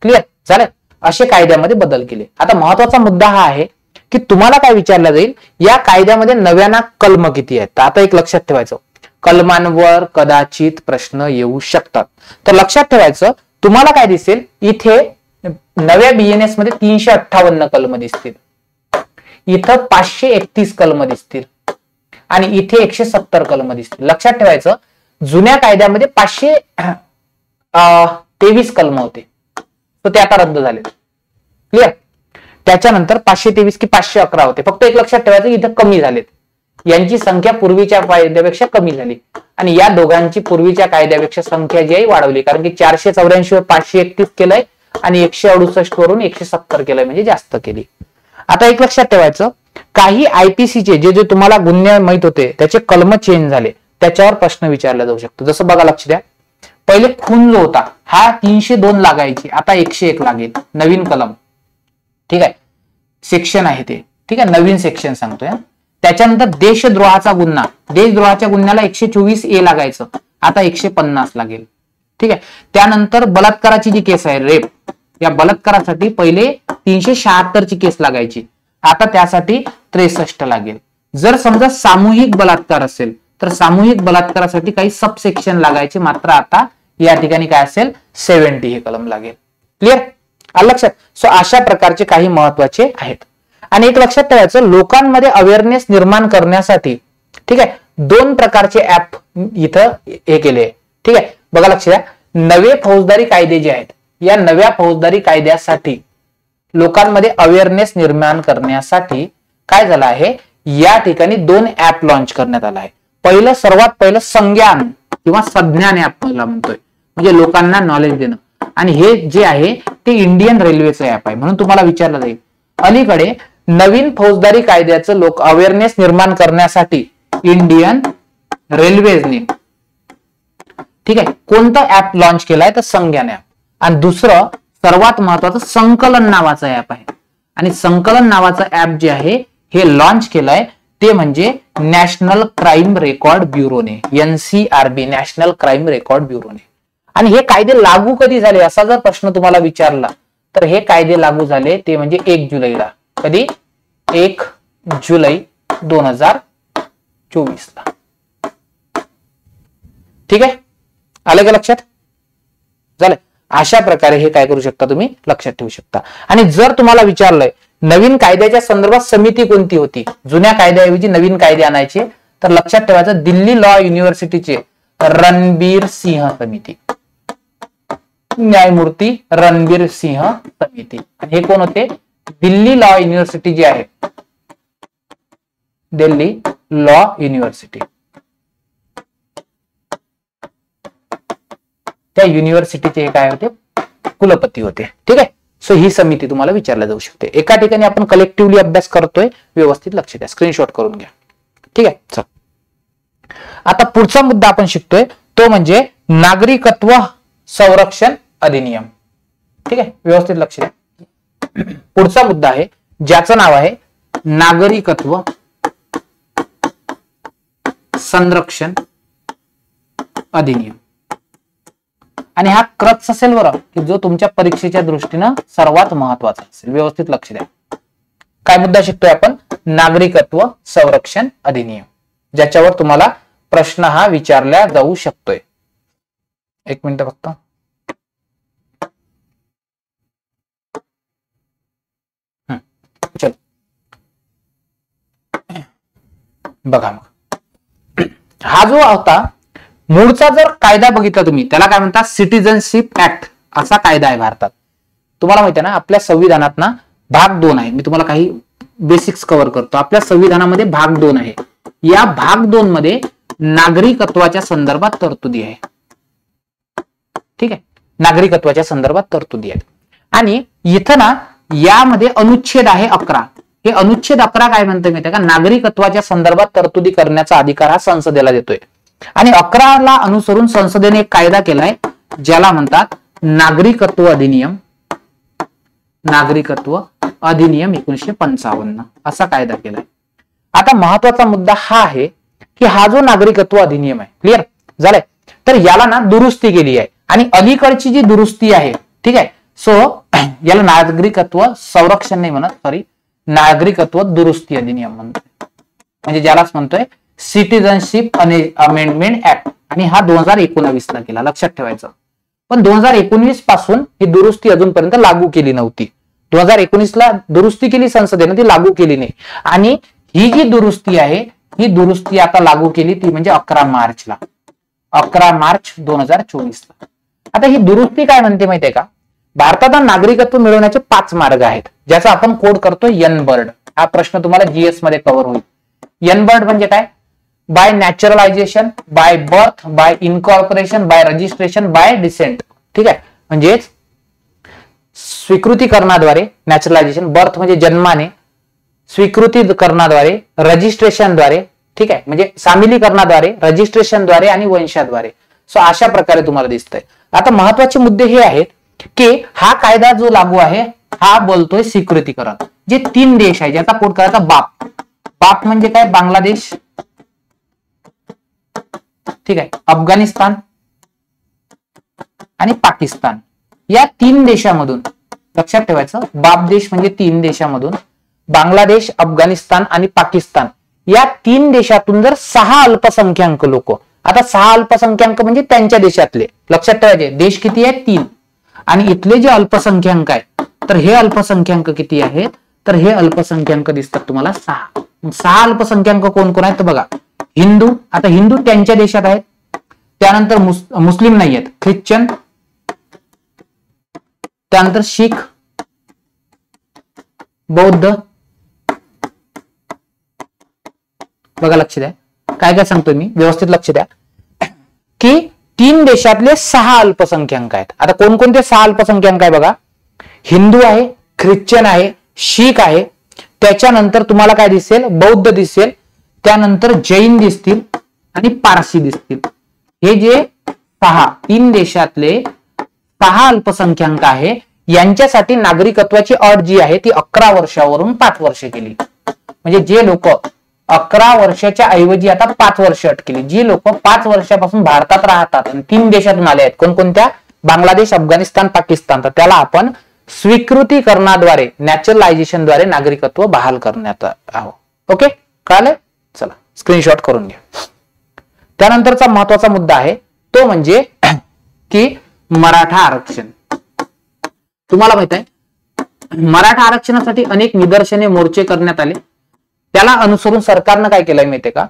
क्लिअर झालं. असे कायद्यामध्ये बदल केले. आता महत्वाचा मुद्दा हा आहे की तुम्हाला काय विचारलं जाईल, या कायद्यामध्ये नव्यानं कलम किती आहेत. तर आता एक लक्षात ठेवायचं, कलमांवर कदाचित प्रश्न येऊ शकतात. तर लक्षात ठेवायचं, तुम्हाला काय दिसेल, इथे नव्या बीएनएस मध्ये 358 कलम दिसतील, इथं 531 कलम दिसतील आणि इथे 170 कलम दिसतील. लक्षात ठेवायचं, जुन्या कायद्यामध्ये 523 कलम होते, तर ते आता रद्द झाले. क्लिअर. त्याच्यानंतर 523 की 511 होते. फक्त एक लक्षात ठेवायचं, इथं कमी झालेत. यांची संख्या पूर्वीच्या कायद्यापेक्षा कमी झाली आणि या दोघांची पूर्वीच्या कायद्यापेक्षा संख्या जी आहे वाढवली, कारण की 484 वर 531 केलंय आणि 168 वरून 170 केलंय, म्हणजे जास्त केली. आता एक लक्षात ठेवायचं, काही आयपीसीचे जे तुम्हाला गुन्हे माहित होते त्याचे कलम चेंज झाले, त्याच्यावर प्रश्न विचारला जाऊ शकतो. जसं बघा, लक्ष द्या, पहिले खून जो होता हा 302 लागायची, आता 101 लागेल, नवीन कलम. ठीक आहे, सेक्शन आहे ते. ठीक आहे, नवीन सेक्शन सांगतोय. त्याच्यानंतर देशद्रोहाचा गुन्हा, देशद्रोहाच्या गुन्ह्याला 124A लागायचं, आता 150 लागेल. ठीक आहे, त्यानंतर बलात्काराची जी केस आहे, रेप, या बलात्कारासाठी पहिले 376 ची केस लागायची, आता त्यासाठी 63 लागेल. जर समजा सामूहिक बलात्कार असेल तर सामूहिक बलात्कारासाठी काही सबसेक्शन लागायचे, मात्र आता या ठिकाणी काय असेल 70 हे कलम लागेल. क्लिअर आलं लक्षात. सो अशा प्रकारचे काही महत्वाचे आहेत. आणि एक लक्षात ठेवायचं, लोकांमध्ये अवेअरनेस निर्माण करण्यासाठी ठीक आहे 2 प्रकारचे ऍप इथं हे केले. ठीक आहे बघा लक्ष द्या. नवे फौजदारी कायदे जे आहेत, या नव्या फौजदारी कायद्यासाठी लोकांमध्ये अवेअरनेस निर्माण करण्यासाठी काय झालं आहे, या ठिकाणी 2 ऍप लॉन्च करण्यात आला आहे. सर्वात पहिलं संज्ञान किंवा संज्ञान ऍप म्हणतोय, म्हणजे लोकांना नॉलेज देणं. आणि हे जे आहे ते इंडियन रेल्वेचं ऍप आहे. म्हणून तुम्हाला विचारलं जाईल, अलीकडे नवीन फौजदारी कायद्याचं लोक अवेअरनेस निर्माण करण्यासाठी इंडियन रेल्वेजने ठीक आहे कोणतं ऍप लॉन्च केलाय, तर संज्ञान ऍप. आणि दुसरं सर्वात महत्वाचं संकलन नावाचं ऍप आहे. आणि संकलन नावाचं ऍप जे आहे हे लॉन्च केलंय ते म्हणजे नॅशनल क्राईम रेकॉर्ड ब्युरोने, NCRB नॅशनल क्राईम रेकॉर्ड ब्युरोने. आणि हे कायदे लागू कधी झाले असा जर प्रश्न तुम्हाला विचारला तर हे कायदे लागू झाले ते म्हणजे 1 जुलैला. कधी? 1 जुलै 2024 ला. ठीक आहे आलं का लक्षात? झालं. अशा प्रकारे हे काय करू शकता तुम्ही लक्षात ठेवू शकता. आणि जर तुम्हाला विचारलंय नवीन कायद्याच्या संदर्भात समिती कोणती होती, जुन्या कायद्याऐवजी नवीन कायदे आणायचे, तर लक्षात ठेवायचं दिल्ली लॉ युनिव्हर्सिटीचे रणबीर सिंह समिती, न्यायमूर्ती रणबीर सिंह समिती. आणि हे कोण होते? दिल्ली लॉ युनिव्हर्सिटी जी आहे, दिल्ली लॉ युनिव्हर्सिटी, त्या युनिव्हर्सिटीचे काय होते? कुलपती होते. ठीक आहे. सो ही समिती तुम्हाला विचारल्या जाऊ शकते. एका ठिकाणी आपण कलेक्टिव्हली अभ्यास करतोय, व्यवस्थित लक्ष द्या, स्क्रीनशॉट करून घ्या. ठीक आहे. चल आता पुढचा मुद्दा आपण शिकतोय तो म्हणजे नागरिकत्व संरक्षण अधिनियम. ठीक आहे व्यवस्थित लक्ष द्या. पुढचा मुद्दा आहे ज्याचं नाव आहे नागरिकत्व संरक्षण अधिनियम. आणि हा क्रक्स असेल बरं की जो तुमच्या परीक्षेच्या दृष्टीनं सर्वात महत्वाचा असेल. व्यवस्थित लक्ष द्या. काय मुद्दा शिकतोय आपण? नागरिकत्व संरक्षण अधिनियम, ज्याच्यावर तुम्हाला प्रश्न हा विचारला जाऊ शकतोय. 1 मिनिट फक्त. चल बघा मग हा जो होता मूळचा जर कायदा बघितला तुम्ही, त्याला काय म्हणतात? सिटिझनशिप ऍक्ट असा कायदा आहे भारतात. तुम्हाला माहिती आहे ना आपल्या संविधानात ना भाग 2 आहे. मी तुम्हाला काही बेसिक्स कव्हर करतो. आपल्या संविधानामध्ये भाग 2 आहे. या भाग 2 मध्ये नागरिकत्वाच्या संदर्भात तरतुदी आहे. ठीक आहे नागरिकत्वाच्या संदर्भात तरतुदी आहेत. आणि इथं ना यामध्ये अनुच्छेद आहे 11. हे अनुच्छेद 11 काय म्हणते माहिती आहे का? नागरिकत्वाच्या संदर्भात तरतुदी करण्याचा अधिकार हा संसदेला देतोय. आणि 11 ला अनुसरून संसदेने एक कायदा केलाय ज्याला म्हणतात नागरिकत्व अधिनियम. नागरिकत्व अधिनियम 1955 असा कायदा केलाय. आता महत्वाचा मुद्दा हा आहे की हा जो नागरिकत्व अधिनियम आहे, क्लिअर झालंय, तर याला ना दुरुस्ती केली आहे. आणि अलीकडची जी दुरुस्ती आहे, ठीक आहे, सो याला नागरिकत्व संरक्षण नाही म्हणत, सॉरी, नागरिकत्व दुरुस्ती अधिनियम म्हणतोय, म्हणजे ज्यालाच म्हणतोय सिटिझनशिप अमेंडमेंट ऍक्ट. आणि हा 2019 ला केला, लक्षात ठेवायचं. पण 2019 पासून ही दुरुस्ती अजूनपर्यंत लागू केली नव्हती. 2019 ला दुरुस्ती केली संसदेने, ती लागू केली नाही. आणि ही जी दुरुस्ती आहे ही दुरुस्ती आता लागू केली ती म्हणजे 11 मार्चला, 11 मार्च 2024 ला. आता ही दुरुस्ती काय म्हणते माहितीये का? भारतात नागरिकत्व मिळवण्याचे 5 मार्ग आहेत, ज्याचा आपण कोड करतोय एन-बर्ड. हा प्रश्न तुम्हाला जीएस मध्ये कव्हर होईल. एन-बर्ड म्हणजे काय? By naturalisation, by birth, by incorporation, by registration, by descent. ठीक आहे, म्हणजे स्वीकृतीकरणाद्वारे, नॅचरलायझेशन, बर्थ म्हणजे जन्माने, स्वीकृतीकरणाद्वारे, रजिस्ट्रेशनद्वारे, ठीक आहे, म्हणजे सामिलीकरणाद्वारे, रजिस्ट्रेशनद्वारे आणि वंशाद्वारे. सो अशा प्रकारे तुम्हाला दिसतंय. आता महत्वाचे मुद्दे हे आहेत की हा कायदा जो लागू आहे हा बोलतोय स्वीकृतीकरण. जे 3 देश आहे ज्याचा कोड करायचा बाप. बाप म्हणजे काय? बांगलादेश, ठीक आहे, अफगाणिस्तान आणि पाकिस्तान. या 3 देशामधून लक्षात ठेवायचं, बाप देश म्हणजे 3 देशामधून बांगलादेश, अफगाणिस्तान आणि पाकिस्तान या 3 देशातून जर 6 अल्पसंख्याक लोक, आता 6 अल्पसंख्याक म्हणजे त्यांच्या देशातले, लक्षात ठेवायचे देश किती आहेत 3, आणि इथले जे अल्पसंख्याक आहे तर हे अल्पसंख्याक किती आहेत, तर हे अल्पसंख्याक दिसतात तुम्हाला 6. 6 अल्पसंख्याक कोण कोण आहेत तर बघा, हिंदू, आता हिंदू त्यांच्या देशात आहेत, त्यानंतर मुस्लिम नाही आहेत, ख्रिश्चन, त्यानंतर शीख, बौद्ध. बघा लक्ष द्या काय काय सांगतोय मी, व्यवस्थित लक्ष द्या की 3 देशातले 6 अल्पसंख्याक आहेत. आता कोणकोणते 6 अल्पसंख्याक आहे बघा, हिंदू आहे, ख्रिश्चन आहे, शीख आहे, त्याच्यानंतर तुम्हाला काय दिसेल, बौद्ध दिसेल, त्यानंतर जैन दिसतील आणि पारसी दिसतील. हे जे 3 देशातले 6 अल्पसंख्याक आहे यांच्यासाठी नागरिकत्वाची अट जी आहे ती 11 वर्षावरून 5 वर्ष केली. म्हणजे जे लोक 11 वर्षाच्या ऐवजी आता 5 वर्ष अट केली. जी लोक 5 वर्षापासून भारतात राहतात आणि 3 देशातून आले आहेत, कोणकोणत्या, बांगलादेश, अफगाणिस्तान, पाकिस्तान, तर त्याला आपण स्वीकृतीकरणाद्वारे, नॅचरलायझेशनद्वारे नागरिकत्व बहाल करण्यात आहोत. ओके, कळालं? चला स्क्रीनशॉट करून घ्या. त्यानंतरचा महत्वाचा मुद्दा आहे तो म्हणजे की मराठा आरक्षण. तुम्हाला माहित आहे मराठा आरक्षणासाठी अनेक निदर्शने, मोर्चे करण्यात आले. त्याला अनुसरून सरकारनं काय केलंय माहितीये का,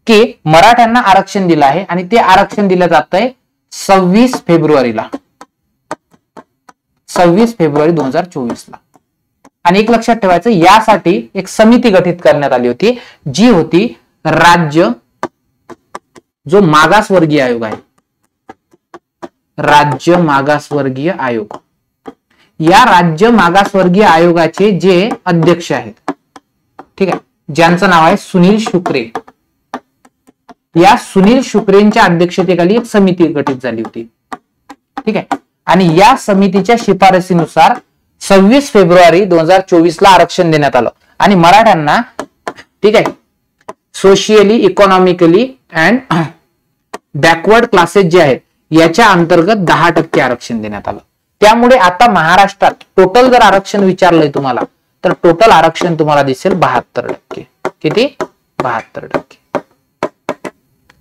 की मराठ्यांना आरक्षण दिलं आहे आणि ते आरक्षण दिलं जात आहे 26 फेब्रुवारीला, 26 फेब्रुवारी 2024 ला. आणि एक लक्षात ठेवायचं, यासाठी एक समिती गठीत करण्यात आली होती, जी होती राज्य जो मागासवर्गीय आयोग आहे, राज्य मागासवर्गीय आयोग. या राज्य मागासवर्गीय आयोगाचे जे अध्यक्ष आहेत, ठीक आहे, ज्यांचं नाव आहे सुनील शुक्रे, या सुनील शुक्रेंच्या अध्यक्षतेखाली एक समिती गठीत झाली होती. ठीक आहे, आणि या समितीच्या शिफारसीनुसार 26 फेब्रुवारी 2024 ला आरक्षण देण्यात आलं. आणि मराठ्यांना, ठीक आहे, socially, economically and backward classes जे आहेत याच्या अंतर्गत 10% आरक्षण देण्यात आलं. त्यामुळे आता महाराष्ट्रात टोटल जर आरक्षण विचारलंय तुम्हाला, तर टोटल आरक्षण तुम्हाला दिसेल 72%. किती? 72%.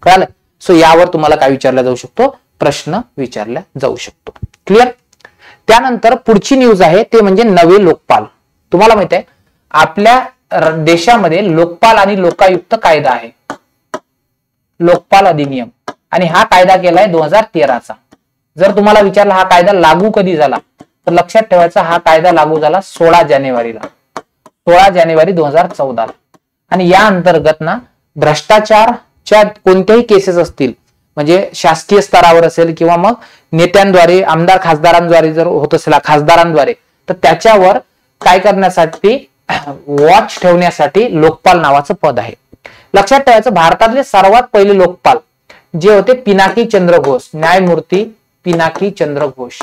कळालं? सो यावर तुम्हाला काय विचारला जाऊ शकतो, प्रश्न विचारला जाऊ शकतो. क्लिअर? त्यानंतर पुढची न्यूज आहे ते म्हणजे नवे लोकपाल. तुम्हाला माहित आहे आपल्या देशामध्ये लोकपाल आणि लोकायुक्त कायदा आहे, लोकपाल अधिनियम, आणि हा कायदा केलाय 2013 चा. जर तुम्हाला विचारलं हा कायदा लागू कधी झाला, तर लक्षात ठेवायचा हा कायदा लागू झाला 16 जानेवारीला, 16 जानेवारी 2014 ला. आणि या अंतर्गत ना भ्रष्टाचारच्या कोणत्याही केसेस असतील, म्हणजे शासकीय स्तरावर असेल किंवा मग नेत्यांद्वारे, आमदार खासदारांद्वारे जर होत असेल, खासदारांद्वारे, तर त्याच्यावर काय करण्यासाठी, वॉच ठेवण्यासाठी लोकपाल नावाचं पद आहे. लक्षात ठेवायचं भारतातले सर्वात पहिले लोकपाल जे होते पिनाकी चंद्र घोष, न्यायमूर्ती पिनाकी चंद्र घोष.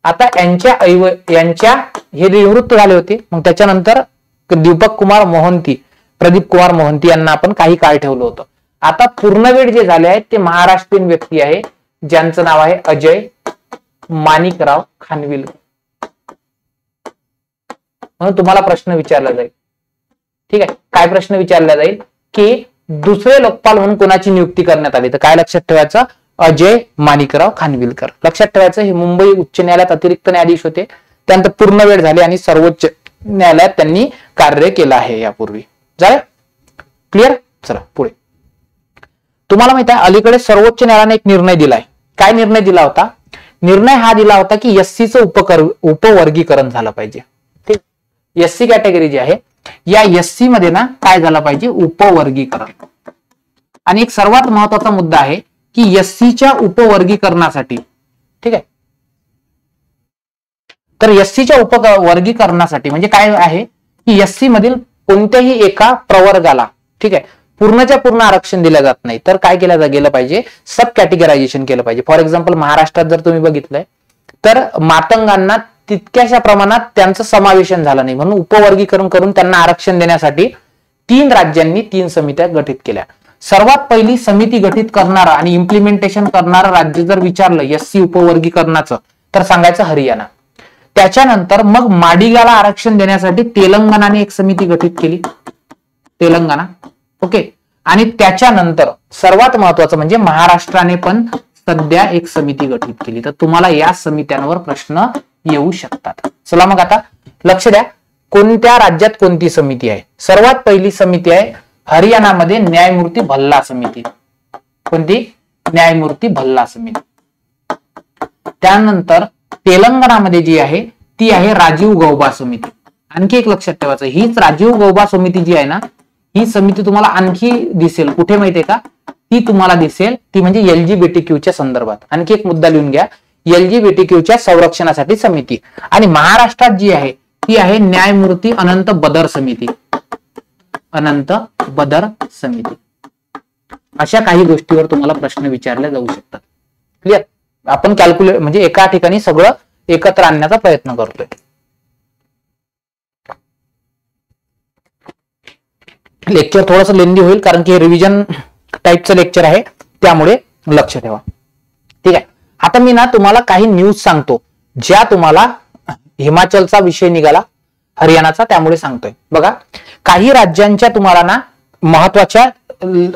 आता यांच्या हे निवृत्त झाले होते. मग त्याच्यानंतर दीपक कुमार मोहंती, प्रदीप कुमार मोहंती यांना आपण काही काळ ठेवलं होतं. आता पूर्णवेळ जे झाले आहेत ते महाराष्ट्रीयन व्यक्ती आहे, ज्यांचं नाव आहे अजय माणिकराव खानविलकर. म्हणून तुम्हाला प्रश्न विचारला जाईल. ठीक आहे, काय प्रश्न विचारला जाईल की दुसरे लोकपाल म्हणून कोणाची नियुक्ती करण्यात आली, तर काय लक्षात ठेवायचं, अजय माणिकराव खानविलकर. लक्षात ठेवायचं हे मुंबई उच्च न्यायालयात अतिरिक्त न्यायाधीश होते, त्यानंतर पूर्णवेळ झाले आणि सर्वोच्च न्यायालयात त्यांनी कार्य केलं आहे यापूर्वी. झालं? क्लिअर? चला पुढे. तुम्हाला माहित आहे अलीकडे सर्वोच्च न्यायालयाने एक निर्णय दिलाय. काय निर्णय दिला होता? निर्णय हा दिला होता की एससीचं उपवर्गीकरण झालं पाहिजे. ठीक, एससी कॅटेगरी जी आहे या एससी मध्ये ना काय झालं पाहिजे, उपवर्गीकरण. आणि एक सर्वात महत्वाचा मुद्दा आहे की एससीच्या उपवर्गीकरणासाठी, ठीक आहे, तर एससीच्या उपवर्गीकरणासाठी म्हणजे काय आहे की एससी मधील कोणत्याही एका प्रवर्गाला, ठीक आहे, पूर्णच्या पूर्ण आरक्षण दिलं जात नाही, तर काय केलं गेलं पाहिजे, सब कॅटेगरायझेशन केलं पाहिजे. फॉर एक्झाम्पल महाराष्ट्रात जर तुम्ही बघितलंय तर मातंगांना तितक्याशा प्रमाणात त्यांचं समावेशन झालं नाही, म्हणून उपवर्गीकरण करून त्यांना आरक्षण देण्यासाठी 3 राज्यांनी 3 समित्या गठीत केल्या. सर्वात पहिली समिती गठीत करणारा आणि इम्प्लिमेंटेशन करणारं राज्य जर विचारलं एससी उपवर्गीकरणाचं, तर सांगायचं हरियाणा. त्याच्यानंतर मग माडिगाला आरक्षण देण्यासाठी तेलंगणाने एक समिती गठीत केली, तेलंगणा. ओके. आणि त्याच्यानंतर सर्वात महत्वाचं म्हणजे महाराष्ट्राने पण सध्या एक समिती गठीत केली. तर तुम्हाला या समित्यांवर प्रश्न येऊ शकतात. चला मग आता लक्ष द्या, कोणत्या राज्यात कोणती समिती आहे. सर्वात पहिली समिती आहे हरियाणामध्ये न्यायमूर्ती भल्ला समिती. कोणती? न्यायमूर्ती भल्ला समिती. त्यानंतर तेलंगणामध्ये जी आहे ती आहे राजीव गौबा समिती. आणखी एक लक्षात ठेवायचं, हीच राजीव गौबा समिती जी आहे ना, ही समिती तुम्हाला आणखी दिसेल कुठे माहितीये का? ती तुम्हाला दिसेल ती म्हणजे LGBTQ संदर्भात. आणखी एक मुद्दा लिहून घ्या, LGBTQ संरक्षणासाठी समिती. आणि महाराष्ट्रात जी आहे ती आहे न्यायमूर्ती अनंत बदर समिती. अनंत बदर समिती. अशा काही गोष्टीवर तुम्हाला प्रश्न विचारले जाऊ शकतात. क्लिअर? आपण कॅल्क्युलेट म्हणजे एका ठिकाणी सगळं एकत्र आणण्याचा प्रयत्न करतोय. लेक्चर थोडंसं लेंदी होईल कारण की हे रिव्हिजन टाईपचं लेक्चर आहे, त्यामुळे लक्ष ठेवा. ठीक आहे. आता मी ना तुम्हाला काही न्यूज सांगतो ज्या तुम्हाला हिमाचलचा विषय निघाला, हरियाणाचा, त्यामुळे सांगतोय. बघा, काही राज्यांच्या तुम्हाला ना महत्वाच्या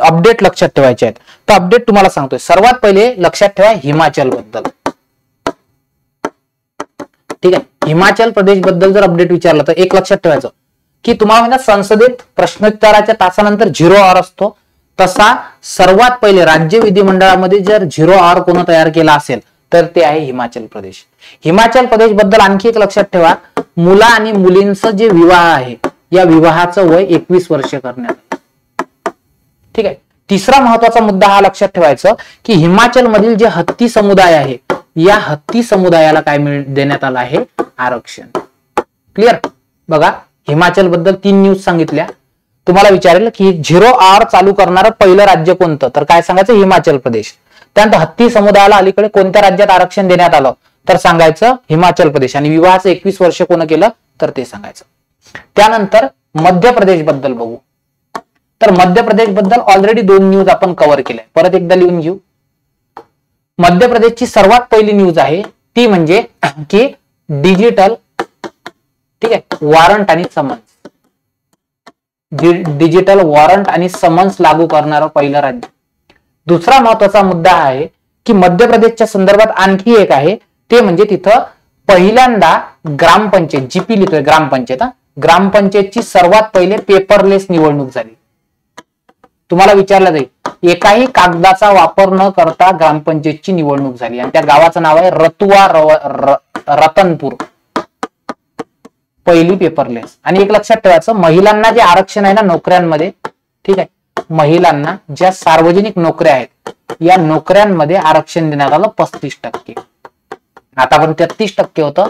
अपडेट लक्षात ठेवायचे आहेत. तर अपडेट तुम्हाला सांगतोय. सर्वात पहिले लक्षात ठेवा हिमाचल बद्दल. ठीक आहे. हिमाचल प्रदेश बद्दल जर अपडेट विचारलं तर एक लक्षात ठेवायचं की तुम्हाला संसदेत प्रश्नोत्तराच्या तासानंतर 0 आवर असतो, तसा सर्वात पहिले राज्य विधिमंडळामध्ये जर 0 आवर कोण तयार केला असेल तर ते आहे हिमाचल प्रदेश. हिमाचल प्रदेश बद्दल आणखी एक लक्षात ठेवा, मुला आणि मुलींचं जे विवाह आहे या विवाहाचं वय 21 वर्ष करण्यात. ठीक आहे. तिसरा महत्वाचा मुद्दा हा लक्षात ठेवायचा की हिमाचल मधील जे हत्ती समुदाय आहे या हत्ती समुदायाला काय देण्यात आलं आहे? आरक्षण. क्लिअर? बघा, हिमाचल बद्दल 3 न्यूज सांगितल्या. तुम्हाला विचारेल की 0 आवर चालू करणारं पहिलं राज्य कोणतं, तर काय सांगायचं? हिमाचल प्रदेश. त्यानंतर हत्ती समुदायाला अलीकडे कोणत्या राज्यात आरक्षण देण्यात आलं, तर सांगायचं हिमाचल प्रदेश. आणि विवाहाचं 21 वर्ष कोण केलं तर ते सांगायचं. त्यानंतर मध्य प्रदेश बद्दल बघू. तर मध्य प्रदेश बद्दल ऑलरेडी 2 न्यूज आपण कव्हर केल्या, परत एकदा लिहून घेऊ. मध्य प्रदेशची सर्वात पहिली न्यूज आहे ती म्हणजे की डिजिटल, ठीक आहे, वॉरंट आणि समन्स. डिजिटल वॉरंट आणि समन्स लागू करणारं पहिलं राज्य. दुसरा महत्वाचा मुद्दा आहे की मध्य प्रदेशच्या संदर्भात आणखी एक आहे, ते म्हणजे तिथं पहिल्यांदा ग्रामपंचायत, जीपी लिहितोय ग्रामपंचायत, ग्रामपंचायतची सर्वात पहिले पेपरलेस निवडणूक झाली. तुम्हाला विचारलं जाईल एकाही कागदाचा वापर न करता ग्रामपंचायतची निवडणूक झाली आणि त्या गावाचं नाव आहे रतुआ रतनपूर. पहिली पेपरलेस. आणि एक लक्षात ठेवायचं, महिलांना जे आरक्षण आहे ना नोकऱ्यांमध्ये, ठीक आहे, महिलांना ज्या सार्वजनिक नोकऱ्या आहेत या नोकऱ्यांमध्ये आरक्षण देण्यात आलं 35%. आतापर्यंत 33% होतं,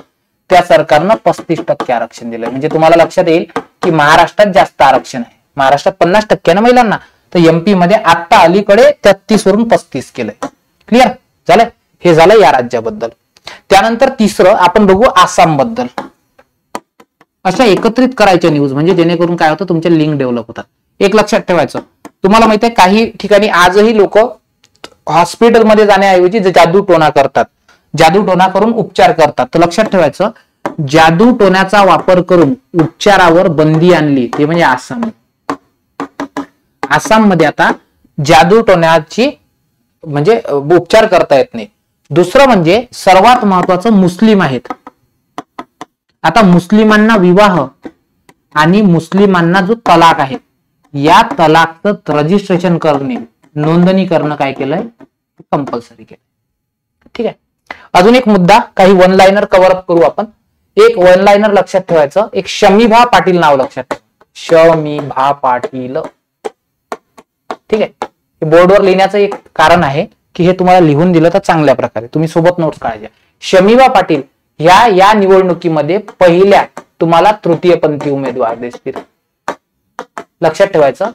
त्या सरकारनं 35% आरक्षण दिलं. म्हणजे तुम्हाला लक्षात येईल की महाराष्ट्रात जास्त आरक्षण आहे. महाराष्ट्रात 50% ना महिलांना, तर एमपी मध्ये आता अलीकडे 33 वरून 35 केलंय. क्लिअर झालंय? हे झालं या राज्याबद्दल. त्यानंतर तिसरं आपण बघू आसाम बद्दल. अशा एकत्रित करायच्या न्यूज म्हणजे जेणेकरून काय होतं, तुमचे लिंक डेव्हलप होतात. एक लक्षात ठेवायचं, तुम्हाला माहिती आहे काही ठिकाणी आजही लोक हॉस्पिटलमध्ये जाण्याऐवजी जादू टोना करतात, जादू टोना करून उपचार करतात. तर लक्षात ठेवायचं, जादू टोण्याचा वापर करून उपचारावर बंदी आणली ते म्हणजे आसाम. आसाममध्ये आता जादू टोण्याची म्हणजे उपचार करता येत नाही. दुसरं म्हणजे सर्वात महत्वाचं मुस्लिम आहेत. आता मुस्लिमांना विवाह आणि मुस्लिमांना जो तलाक आहे या तलाकचं रजिस्ट्रेशन करणे, नोंदणी करणं काय केलंय? कंपल्सरी केलंय. ठीक आहे. अजून एक मुद्दा, काही वन लाइनर कव्हर अप करू आपण. एक वन लाइनर लक्षात ठेवायचं, एक शमीभा पाटील नाव लक्षात ठेवा. शमीभा पाटील. ठीक आहे. बोर्डवर लिहिण्याचं एक कारण आहे की हे तुम्हाला लिहून दिलं तर चांगल्या प्रकारे तुम्ही सोबत नोट्स काढायच्या. शमीभा पाटील या निवडणुकीमध्ये पहिल्या तुम्हाला तृतीयपंथी उमेदवार दिसतील. लक्षात ठेवायचं,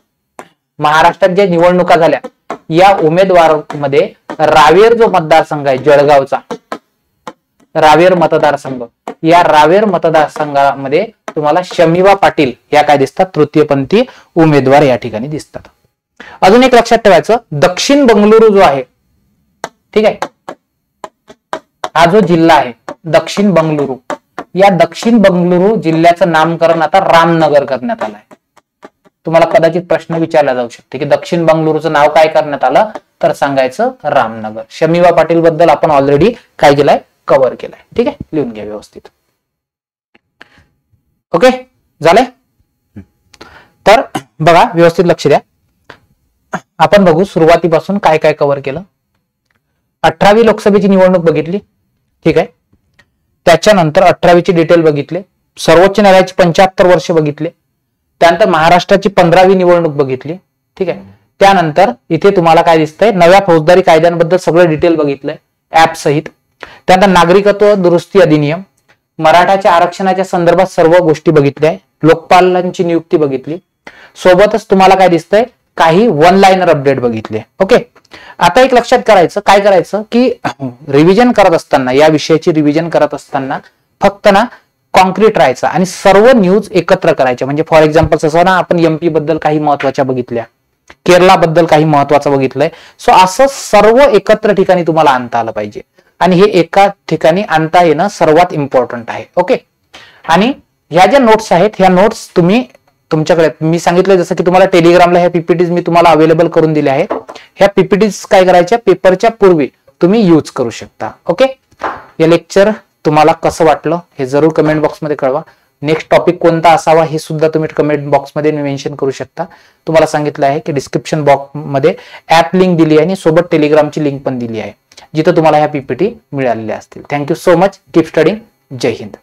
महाराष्ट्रात ज्या निवडणुका झाल्या या उमेदवारांमध्ये रावेर जो मतदारसंघ आहे जळगावचा, रावेर मतदारसंघ, या रावेर मतदारसंघामध्ये तुम्हाला शमीभा पाटील या काय दिसतात? तृतीयपंथी उमेदवार या ठिकाणी दिसतात. अजून एक लक्षात ठेवायचं, दक्षिण बंगळुरू जो आहे, ठीक आहे, हा जो जिल्हा आहे दक्षिण बंगळुरू, या दक्षिण बंगळुरू जिल्ह्याचं नामकरण आता रामनगर करण्यात आलंय. तुम्हाला कदाचित प्रश्न विचारला जाऊ शकते की दक्षिण बंगळुरूचं नाव काय करण्यात आलं, तर सांगायचं रामनगर. शमीबा पाटील बद्दल आपण ऑलरेडी काय केलंय, कव्हर केलंय. ठीक आहे, लिहून घ्या व्यवस्थित. ओके झालंय. तर बघा व्यवस्थित लक्ष द्या. आपण बघू सुरुवातीपासून काय काय कव्हर केलं. 18वी लोकसभेची निवडणूक बघितली. ठीक आहे, त्याच्यानंतर 18वीची डिटेल बघितले. सर्वोच्च न्यायालयाची 75 वर्ष बघितले. त्यानंतर महाराष्ट्राची 15वी निवडणूक बघितली. ठीक आहे, त्यानंतर इथे तुम्हाला काय दिसतंय, नव्या फौजदारी कायद्यांबद्दल सगळं डिटेल बघितलंय ऍप सहित. त्यानंतर नागरिकत्व दुरुस्ती अधिनियम, मराठाच्या आरक्षणाच्या संदर्भात सर्व गोष्टी बघितल्या. लोकपालांची नियुक्ती बघितली. सोबतच तुम्हाला काय दिसतंय, काही वन लाईनर अपडेट बघितले. ओके, आता एक लक्षात करायचं, काय करायचं की रिव्हिजन करत असताना, या विषयाची रिव्हिजन करत असताना फक्त ना कॉन्क्रीट राहायचं आणि सर्व न्यूज एकत्र करायच्या. म्हणजे फॉर एक्झाम्पल तसं ना आपण एमपी बद्दल काही महत्वाच्या बघितल्या, केरला बद्दल काही महत्वाचं बघितलंय. सो असं सर्व एकत्र ठिकाणी तुम्हाला आणता आलं पाहिजे आणि हे एका ठिकाणी आणता येणं सर्वात इम्पॉर्टंट आहे. ओके, आणि ह्या ज्या नोट्स आहेत, ह्या नोट्स तुम्ही तुमच्याकडे, मी सांगितलं जसं की तुम्हाला टेलिग्रामला ह्या पीपीटीज मी तुम्हाला अवेलेबल करून दिल्या आहेत. ह्या पीपीटीज काय करायच्या, पेपरच्या पूर्वी तुम्ही यूज करू शकता. ओके, हे लेक्चर तुम्हाला कसं वाटलं हे जरूर कमेंट बॉक्समध्ये कळवा. नेक्स्ट टॉपिक कोणता असावा हे सुद्धा तुम्ही कमेंट बॉक्समध्ये मेन्शन करू शकता. तुम्हाला सांगितलं आहे की डिस्क्रिप्शन बॉक्समध्ये ऍप लिंक दिली आहे आणि सोबत टेलिग्रामची लिंक पण दिली आहे, जिथं तुम्हाला ह्या पीपीटी मिळालेल्या असतील. Thank you so much. Keep studying. जय हिंद.